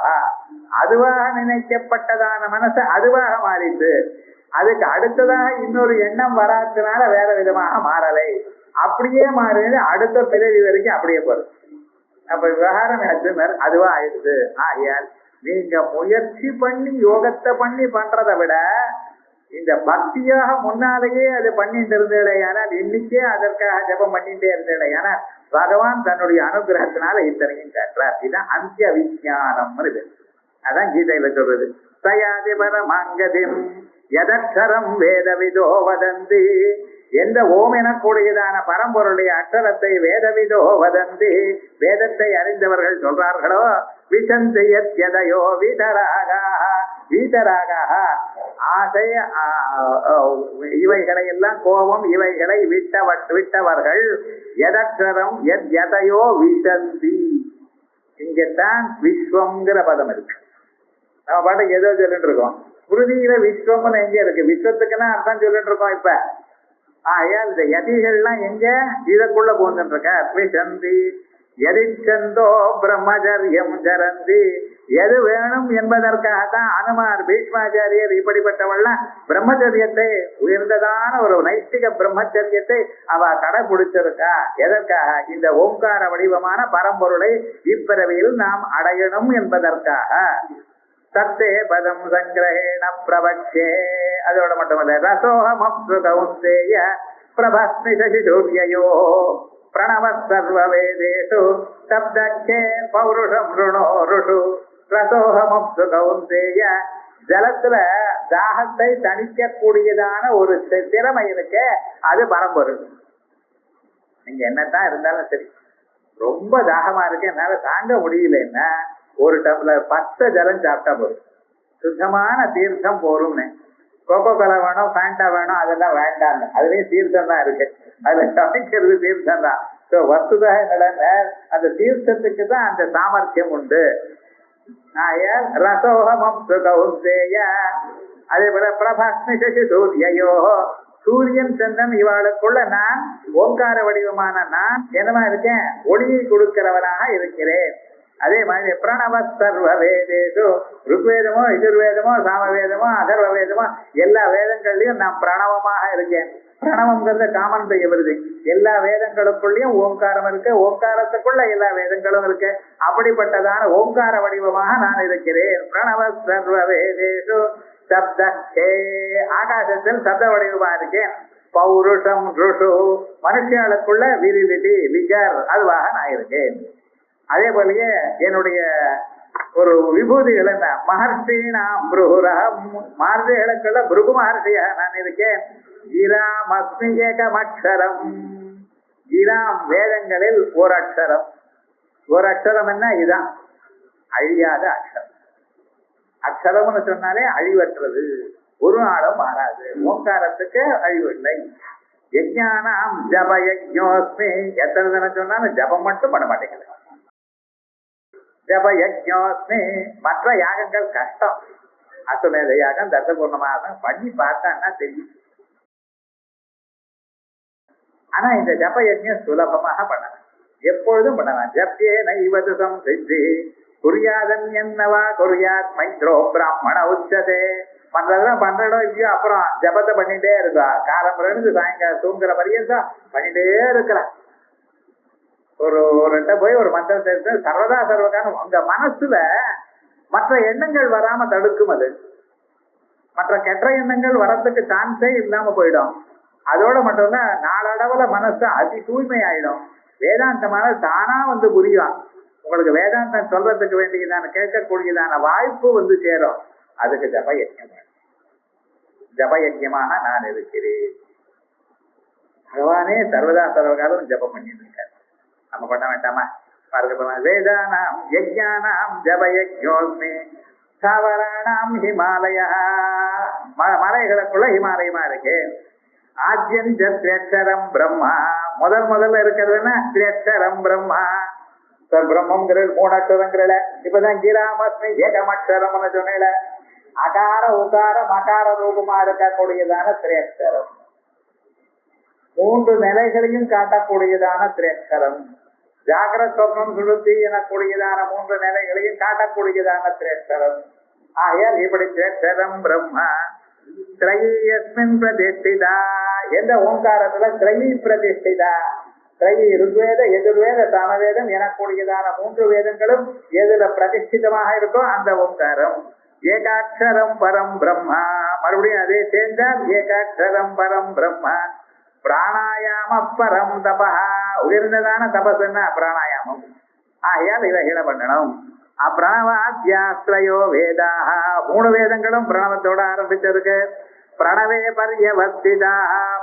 அதுவாக நினைக்கப்பட்டதான மனசு அதுவாக மாறிட்டு அதுக்கு அடுத்ததாக இன்னொரு எண்ணம் வராதனால வேற விதமாக மாறலை. அப்படியே மாறினது அடுத்த பிறவி வரைக்கும் அப்படியே போறது. அப்ப விவகாரம் ஆச்சுனர் அதுவா ஆயிடுது. ஆகையால் நீங்க முயற்சி பண்ணி யோகத்தை பண்ணி பண்றதை விட இந்த பக்தியாக முன்னாலேயே அது பண்ணிட்டு இருந்தேனால் இன்னைக்கே அதற்காக ஜபம் பண்ணிட்டே இருந்தேனால் பகவான் தன்னுடைய அனுகிரகத்தினால இத்தனையும் காட்டுறார். இதுதான் அந்திய விஞ்ஞானம். அதான் கீதையில சொல்றது. தயாதி பரமாங்கதிம் எதக்ஷரம் வேதவிதோ வதந்தி. எந்த ஓம் எனக்கூடியதான பரம்பொருளுடைய அக்ஷரத்தை வேதவிதோ வதந்தி, வேதத்தை அறிந்தவர்கள் சொல்றார்களோ, விசந்தையோ வீதராக வீதராக ஆசை இவைகளை எல்லாம் கோபம் இவைகளை விட்டவர்கள் எதக்ஷரம் எதையோ விசந்தி. இங்கத்தான் விஸ்வம்ங்கிற பதம் இருக்கு. நம்ம பாட்டுக்கு ஏதோ சொல்லிட்டு இருக்கோம். ஸ்மிருதியில விஸ்வம்னு எங்க இருக்கு? விஸ்வத்துக்குன்னா அர்த்தம் சொல்லிட்டு இருக்கோம். இப்ப ஆயால் இந்த யதிகள்லாம் எங்க இதற்குள்ள போந்துட்டு இருக்க. விசந்தி எதிச்சந்தோ பிரம்மச்சரியம் ஜரந்தி. எது வேணும் என்பதற்காகத்தான் அனுமார் பீஷ்மாச்சாரியர் இப்படிப்பட்டவள்லாம் பிரம்மச்சரியத்தை, உயர்ந்ததான ஒரு நைஷ்டிக பிரம்மச்சரியத்தை அவ கடைபிடிச்சிருக்கா. எதற்காக? இந்த ஓங்கார வடிவமான பரம்பொருளை இப்பிறவியில் நாம் அடையணும் என்பதற்காக. தத்தே பதம் சங்கிரஹேண பிரபக்ஷே. அதோட மட்டுமல்ல, ரசோஹமப்சு கௌந்தேய பிரபஸ்மி சசிதூர்யயோ பிரணவ சர்வ வேதேஷு சப்தக்கே பௌருஷம் ருணோ ருஷு. ரசோஹமப்சு கௌந்தேய. ஜலத்துல தாகத்தை தணிக்கக்கூடியதான ஒரு திறமை இருக்கு, அது பரம்பொருள். நீங்க என்னத்தான் இருந்தாலும் சரி, ரொம்ப தாகமா இருக்கு, என்னால தாங்க முடியலன்னா ஒரு டம்ளர் பச்சை ஜலம் சாப்பிட்டா போதும். சுத்தமான தீர்த்தம் போரும்னு. கோகோ கோலா வேணும், ஃபேண்டா வேணும், அதெல்லாம் வேண்டாம். அதுலயும் தீர்த்தம் தான் இருக்கு. அதுல சமைக்கிறது தீர்த்தம் தான். வஸ்துதாக அந்த தீர்த்தத்துக்கு தான் அந்த சாமர்த்தியம் உண்டு. ஆயால் ரசோகமம் சுகௌந்தேய. அதே போல பிரபாஸ்மி சசி சூரியயோ, சூரியன் சந்திரன் இவாளுக்குள்ள நான் ஓங்கார வடிவமான நான் என்னவா இருக்கேன், ஒளியை கொடுக்கிறவனாக இருக்கிறேன். அதே மாதிரி பிரணவ சர்வ வேதேசு, ருக்வேதமோ எஜுர்வேதமோ சாமவேதமோ அதர்வ வேதமோ எல்லா வேதங்கள்லயும் நான் பிரணவமாக இருக்கேன். பிரணவம்ங்கிறது காமன் பெய்யவிருது. எல்லா வேதங்களுக்குள்ளயும் ஓங்காரம் இருக்கு, ஓங்காரத்துக்குள்ள எல்லா வேதங்களும் இருக்கு. அப்படிப்பட்டதான ஓங்கார வடிவமாக நான் இருக்கிறேன். பிரணவ சர்வ வேதேசு சப்தே, ஆகாசத்தில் சப்த வடிவமா இருக்கேன். பௌருஷம் ருஷு, மனுஷர்களுக்குள்ள விரிலிட்டி விகர் அதுவாக நான் இருக்கேன். அதே போலயே என்னுடைய ஒரு விபூதிகள் என்ன, மகர்ஷினாம் புருகுரகம், மார்பிகளுக்குள்ள புருகு மகர்ஷியாக நான் இருக்கேன். ஈராம் அஸ்மி ஏகமக்ஷரம், ஈராம் வேதங்களில் ஒரு அக்ஷரம். ஒரு அக்ஷரம் என்ன, இதுதான் அழியாத அக்ஷரம். அக்ஷரம்னு சொன்னாலே அழிவற்றது, ஒரு நாளும் மாறாது. ஓங்காரத்துக்கு அழிவு இல்லை. யஜ்ஞானாம் ஜப யஜ்ஞோஸ்மி, எத்தனை தினம் சொன்னாலும் ஜபம் மட்டும் பண்ண மாட்டேங்குது. ஜப யஜ்ஞோஸ்மி, மற்ற யாகங்கள் கஷ்டம். அசுமேத யாகம் தர்சபூர்ணமாக பண்ணி பார்த்தான்னா தெரியும். ஆனா இந்த ஜப யஜ்ஞம் சுலபமாக பண்ணலாம், எப்பொழுதும் பண்ணலாம். ஜப்யே நைவதுசம் சித்தி குறியாதன் என்னவா குறியாத் மைத்ரோ பிராமண உச்சதே. பண்றதுதான் பண்றதோ இல்லையோ, அப்புறம் ஜபத்தை பண்ணிட்டே இருக்கா. காலம் இருந்து சாயங்காலம் தூங்குற பரியந்தம் பண்ணிட்டே இருக்கிறான். ஒரு போய் ஒரு மந்திரத்தை சர்வதா சர்வகாலம் உங்க மனசுல மற்ற எண்ணங்கள் வராம தடுக்கும். அது மற்ற கெட்ட எண்ணங்கள் வரத்துக்கு சான்ஸே இல்லாம போயிடும். அதோட மட்டும் நாளடவுல மனசு அதி தூய்மை ஆயிடும். வேதாந்தமான தானா வந்து புரியும். உங்களுக்கு வேதாந்தம் சொல்றதுக்கு வேண்டியதான கேட்கக்கூடியதான வாய்ப்பு வந்து சேரும். அதுக்கு ஜப யஜ்ஞம், ஜப யஜ்ஞமாக நான் இருக்கிறேன். பகவானே சர்வதா சர்வகாலம் ஜபம் பண்ணிட்டு இருக்காரு. நம்ம பண்ண வேண்டாமா? வேதானாம் யஜ்ஞானாம் ஜப யஜ்ஞோஸ்மி ஸ்தாவராணாம் ஹிமாலயா, மலைகளுக்குள்ள ஹிமாலயமா இருக்கு. ஆத்யஞ்சரம் பிரம்மா, முதல்ல இருக்கிறதுன்னா திரேட்சரம் பிரம்மா. பிரம்மங்கிறது 3 அக்ஷரங்கிறல. இப்பதான் கீராமஸ்மி ஏகமக்ஷரம்னு சொன்னேல. அகார உகார மகார ரூபமா இருக்கக்கூடியதான திரேட்சரம், 3 நிலைகளையும் காட்டக்கூடியதான திரேட்சரம். ஜாகிரத் சொப்னம் சுழுத்தி எனக்கூடியதான 3 நிலைகளையும் காட்டக்கூடியதான திரேட்சரம். ஆகையால் இப்படி திரேட்சரம் பிரம்மா திரையஸ்மின் பிரதிஷ்டிதா, எந்த ஓங்காரத்துல திரையி பிரதிஷ்டிதா. திரையி ருக்வேத எதிர்வேத சாமவேதம் எனக்கூடியதான 3 வேதங்களும் எதுல பிரதிஷ்டிதமாக இருக்கோ அந்த ஓங்காரம். ஏகாட்சரம் பரம் பிரம்மா, மறுபடியும் அதே சேர்ந்தால் ஏகாட்சரம் பரம் பிரம்மா. பிராணாயாம பரம் தபா, உயர்ந்ததான தபசுன்னா பிராணாயாமம். ஆகையால் இதை பண்ணணும். அப்பிரணவாத்யாஸ்ரயோ வேதாக, 3 வேதங்களும் பிரணவத்தோட ஆரம்பிச்சிருக்கு. பிரணவே பரியவஸ்திதா,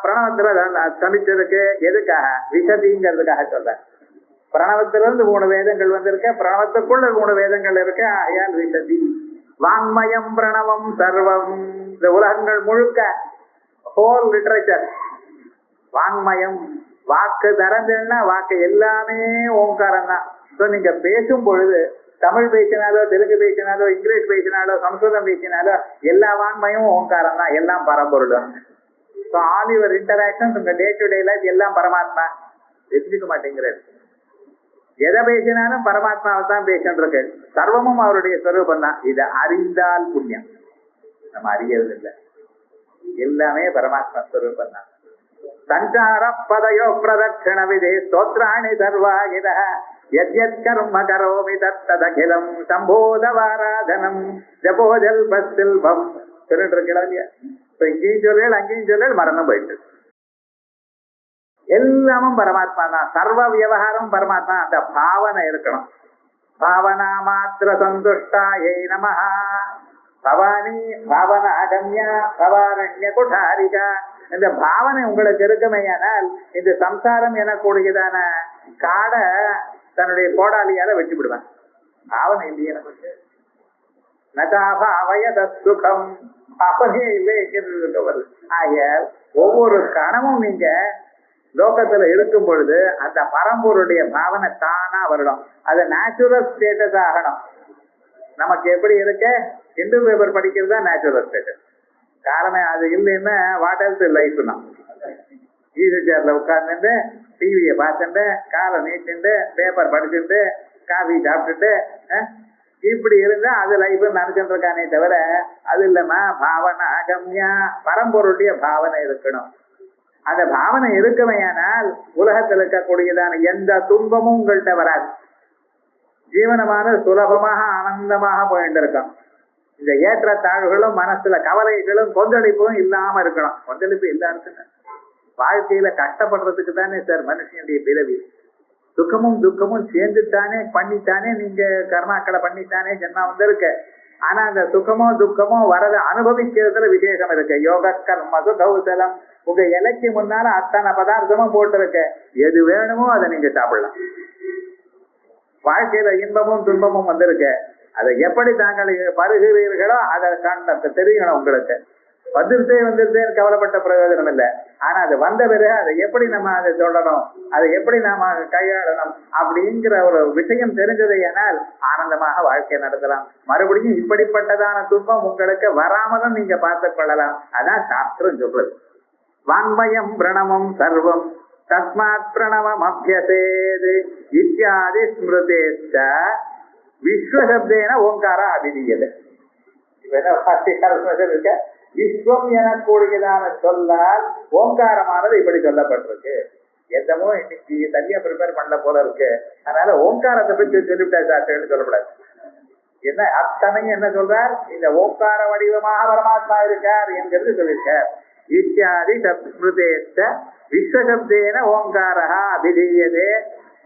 பிரணவத்துல சமிச்சிருக்கு. எதுக்காக? விசதிங்கிறதுக்காக சொல்ற. பிரணவத்திலிருந்து 3 வேதங்கள் வந்திருக்கு, பிரணவத்துக்குள்ள 3 வேதங்கள் இருக்கு. ஆகையால் விசதி. வாங்மயம் பிரணவம் சர்வம், இந்த உலகங்கள் முழுக்க ஹோல் லிட்டரேச்சர் வாங்மயம். வாக்கு திறந்துன்னா வாக்கு எல்லாமே ஓங்காரம் தான். நீங்க பேசும் பொழுது தமிழ் பேசினாலோ தெலுங்கு பேசினாலோ இங்கிலீஷ் பேசினாலோ சம்ஸ்கிருதம் பேசினாலோ எல்லா வாங்மயமும் ஓங்காரம் தான், எல்லாம் பரம்பொருள். ஆல் யுவர் இன்டராக்ஷன்ஸ் உங்க டே டு டே லைஃப் எல்லாம் பரமாத்மா. தெரிஞ்சுக்க மாட்டேங்கிறாரு. எதை பேசினாலும் பரமாத்மாவை தான் பேசிட்டு இருக்கு. சர்வமும் அவருடைய ஸ்வரூபம் தான். இதை அறிந்தால் புண்ணியம். நம்ம அறியறது இல்லை, எல்லாமே பரமாத்மா ஸ்வரூபம் தான். சஞ்சார பதயோ பிரதட்சண விதே ஸ்தோத்ராணி சர்வாகித யத்யத் கர்ம கரோமி தத்ததகிலம் சம்போதவாராதனம் ஜபோஜல் பஸ்தில்பம் சொல்லிட்டு இருக்கா இல்லையா? இப்ப இங்கேயும் சொல்லல் அங்கேயும் சொல்லல் மறந்தும் போயிட்டு. எல்லாமும் பரமாத்மா தான். சர்வ விவகாரம் பரமாத்மா. அந்த பாவனை இருக்கணும். பாவனா மாத்திர சந்துஷ்டா ஏ நமஹா பவானி பாவனா கம்யா பவாரண்ய குடாரிகா. இந்த பாவனை உங்களுக்கு இருக்குமையானால் இந்த சம்சாரம் எனக்கூடியதான காடை தன்னுடைய கோடாலியால வெட்டி விடுவான். பாவனை இல்லையே நமக்கு. நகாபாவயத சுகம், பாவனையே இல்லை என்கிறது வருது. ஆகையால் ஒவ்வொரு கணமும் நீங்க லோகத்துல இருக்கும் பொழுது அந்த பரம்பொருடைய பாவனை தானா வரணும். அது நேச்சுரல் ஸ்டேட்டஸ் ஆகணும். நமக்கு எப்படி இருக்கு ஹிந்து பேப்பர் படிக்கிறது தான் நேச்சுரல் ஸ்டேட். காரணம் அது இல்லைன்னா வாட் எல்ஸ் லைஃப்னா ஈஸி சேர்ல உட்கார்ந்துட்டு டிவியை பார்த்துட்டு காலை நீட்டுட்டு பேப்பர் படிச்சுட்டு காஃபி சாப்பிட்டுட்டு இப்படி இருந்தா அது லைஃப் நினைச்சுட்டு இருக்கானே தவிர அது இல்லைன்னா பாவனை அகம்யா பரம்பொருடைய பாவனை இருக்கணும். அந்த பாவனை இருக்கவையானால் உலகத்தில் இருக்கக்கூடியதான எந்த துன்பமும் உங்கள்கிட்ட வராது. ஜீவனமான சுலபமாக ஆனந்தமாக போயிட்டு இருக்கோம். இந்த ஏற்ற தாழ்வுகளும் மனசுல கவலைகளும் கொந்தளிப்பும் இல்லாம இருக்கணும். கொந்தளிப்பு இல்லான்னு வாழ்க்கையில கஷ்டப்படுறதுக்கு தானே சார் மனுஷனுடைய பிறவி. சுகமும் துக்கமும் சேர்ந்துட்டானே பண்ணித்தானே நீங்க கர்மாக்களை பண்ணித்தானே ஜென்மா வந்திருக்க. ஆனா அந்த சுகமோ துக்கமோ வரத அனுபவிக்கிறதுல விசேஷம் இருக்கு. யோக கர்மது கௌசலம் உங்க இலைக்கு முன்னால அத்தனை பதார்த்தமும் போட்டு இருக்க. எது வேணுமோ அதை நீங்க சாப்பிடலாம். வாழ்க்கையில இன்பமும் துன்பமும் வந்திருக்கு. அதை எப்படி தாங்கள் பருகிறீர்களோ அதை கண்ட தெரியணும். உங்களுக்கு வந்துருத்தேன்னு கவலைப்பட்ட பிரயோஜனம் இல்லை. ஆனா அது வந்த பிறகு அதை எப்படி நம்ம அதை தொடரணும், அதை எப்படி நாம கையாளணும் அப்படிங்கிற ஒரு விஷயம் தெரிஞ்சதையானால் ஆனந்தமாக வாழ்க்கை நடத்தலாம். மறுபடியும் இப்படிப்பட்டதான துன்பம் உங்களுக்கு வராமலும் நீங்க பார்த்துக் கொள்ளலாம். அதான் சாஸ்திரம் சொல்றது. வாங்மயம் பிரணவம் சர்வம் தஸ்மாத் பிரணவம் அபியசேது இத்தியாதி ஸ்மிருதேச்ச விஸ்வசப்தேன ஓங்கார அபிதீயது. இப்ப என்ன இருக்க விஸ்வம் எனக்கூடியதான சொல்லால் ஓங்காரமானது இப்படி சொல்லப்பட்டிருக்கு. எதமோ இன்னைக்கு தனியா ப்ரிப்பேர் பண்ண போல இருக்கு. அதனால ஓங்காரத்தை பற்றி சொல்லிவிட்டாரு சொல்லக்கூடாது. என்ன அத்தனையும் என்ன சொல்றார், இந்த ஓங்கார வடிவமாக பரமாத்மா இருக்கார் என்கிறது சொல்லியிருக்கார். இத்தியாதி ஸ்மிருதேச்ச விஸ்வசப்தேன ஓங்காரஹ அபிதீயதே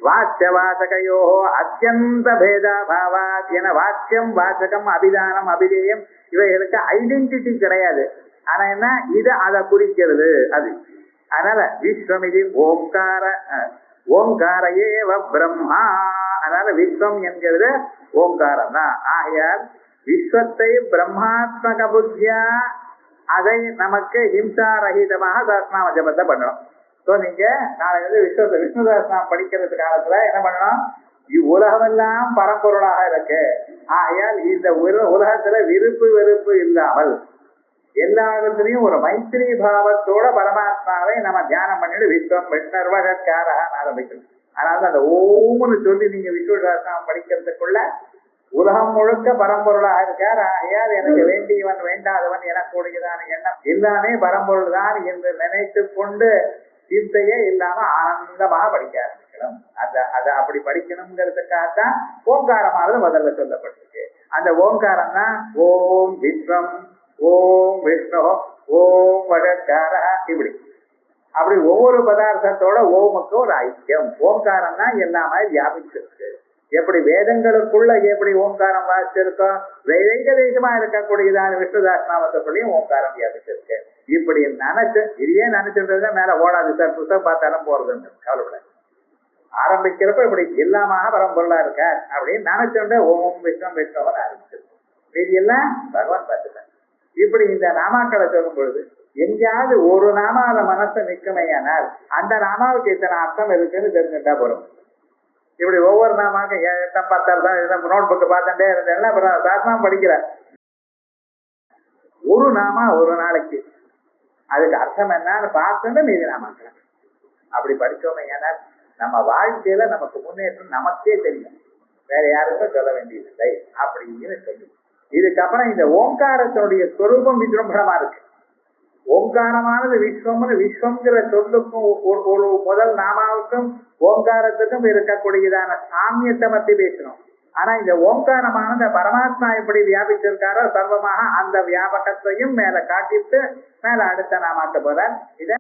வாச்சிய வாசகையோ அத்தியந்த பேதாபாவாத் என வாக்கியம் வாசகம் அபிதானம் அபிதேயம் இவைகளுக்கு ஐடென்டிட்டி கிடையாது. ஆனா என்ன இது அதை குறிக்கிறது அது. அதனால விஸ்வமிதி ஓங்கார ஓங்கார ஏவ பிரம்மா. அதனால விஸ்வம் என்கிறது ஓங்காரம் தான். ஆகையால் விஸ்வத்தை பிரம்மாத்மக புத்தியா அதை நமக்கு ஹிம்சாரஹிதமாக சஹஸ்ரநாம ஜபத்தை பண்ணணும். ஸோ நீங்க நாளைக்கு விஷ்ணு சஹஸ்ரநாமம் படிக்கிறது காலத்துல என்ன பண்ணணும், இவ்வுலகமெல்லாம் பரம்பொருளாக இருக்கு. ஆகையால் இந்த உலகத்துல விருப்பு வெறுப்பு இல்லாமல் எல்லா இடத்துலயும் ஒரு மைத்திரி பாவத்தோட பரமாத்மாவை நம்ம தியானம் பண்ணிட்டு விஸ்வம் விஷ்ணர்வகாரகான்னு ஆரம்பிக்கணும். அதனால அந்த ஓம்னு சொல்லி நீங்க விஷ்ணு சஹஸ்ரநாமம் படிக்கிறதுக்குள்ள உலகம் முழுக்க பரம்பொருளாக இருக்கார். ஆகையால் எனக்கு வேண்டியவன் வேண்டாதவன் எனக்கூடியதான எண்ணம் எல்லாமே பரம்பொருள் தான் என்று நினைத்து கொண்டு சிந்தையே இல்லாம ஆனந்தமாக படிக்க ஆரம்பிக்கணும். அதை அப்படி படிக்கணுங்கிறதுக்காகத்தான் ஓங்காரமானது முதல்ல சொல்லப்பட்டிருக்கு. அந்த ஓங்காரம் தான் ஓம் விஸ்வம் ஓம் விஷ்ணு ஓம் வடக்கார இப்படி அப்படி ஒவ்வொரு பதார்த்தத்தோட ஓமுக்கு ஒரு ஐக்கியம். ஓங்காரம் தான் எல்லாமே வியாபிச்சிருக்கு. எப்படி வேதங்களுக்குள்ள எப்படி ஓங்காரம் வாசிச்சிருக்கோம், வைதேசமா இருக்கக்கூடியதான விஷ்ணு சஹஸ்ரநாமத்துக்குள்ளேயும் ஓங்காரம் வியாபிச்சிருக்கு. இப்படி நினைச்சு இதையே நினைச்சுன்றதுனா மேல ஓடாது சார், புத்தகம் பார்த்தாலும் போறதுன்னு கவலைப்படாது. ஆரம்பிக்கிறப்ப இப்படி எல்லாமாக பரம்பொருளா இருக்க அப்படின்னு நினைச்சுட்டு ஓம் விஷ்ணம் விஷ்ணவன் ஆரம்பிச்சிருக்கோம். இது எல்லாம் பகவான் பார்த்துட்டார். இப்படி இந்த நாமாக்களை சொல்லும் பொழுது எங்கேயாவது ஒரு நாமால மனசை நிற்குமையானால் அந்த நாமாவுக்கு இத்தனை அர்த்தம் இருக்குன்னு தெரிஞ்சுட்டா போறோம். இப்படி ஒவ்வொரு நாமாக்கு 10 நோட் புக்கு பார்த்துட்டே இருந்தேன்னா அப்புறம் சாஸ்திரம் படிக்கிற ஒரு நாமா ஒரு நாளைக்கு அதுக்கு அர்த்தம் என்னன்னு பார்த்துட்டு மீதி நாமாக்கலாம். அப்படி படிச்சோமே ஏனால் நம்ம வாழ்க்கையில நமக்கு முன்னேற்றம் நமக்கே தெரியும், வேற யாருக்கும் சொல்ல வேண்டியதில்லை அப்படின்னு சொல்லி. இதுக்கப்புறம் இந்த ஓங்காரத்தினுடைய சொரூபம் விஜృంభணமா இருக்கு. ஓங்காரமானது விஸ்வம்னு விஸ்வம்ங்கிற சொல்லுக்கும் ஒரு முதல் நாமாவுக்கும் ஓங்காரத்துக்கும் இருக்கக்கூடியதான சாமியத்தை பத்தி பேசணும். ஆனா இந்த ஓங்காரமானது பரமாத்மா எப்படி வியாபிச்சிருக்காரோ சர்வமாக அந்த வியாபகத்தையும் மேல காட்டிட்டு மேல அடுத்த நாமாக்க போறார். இத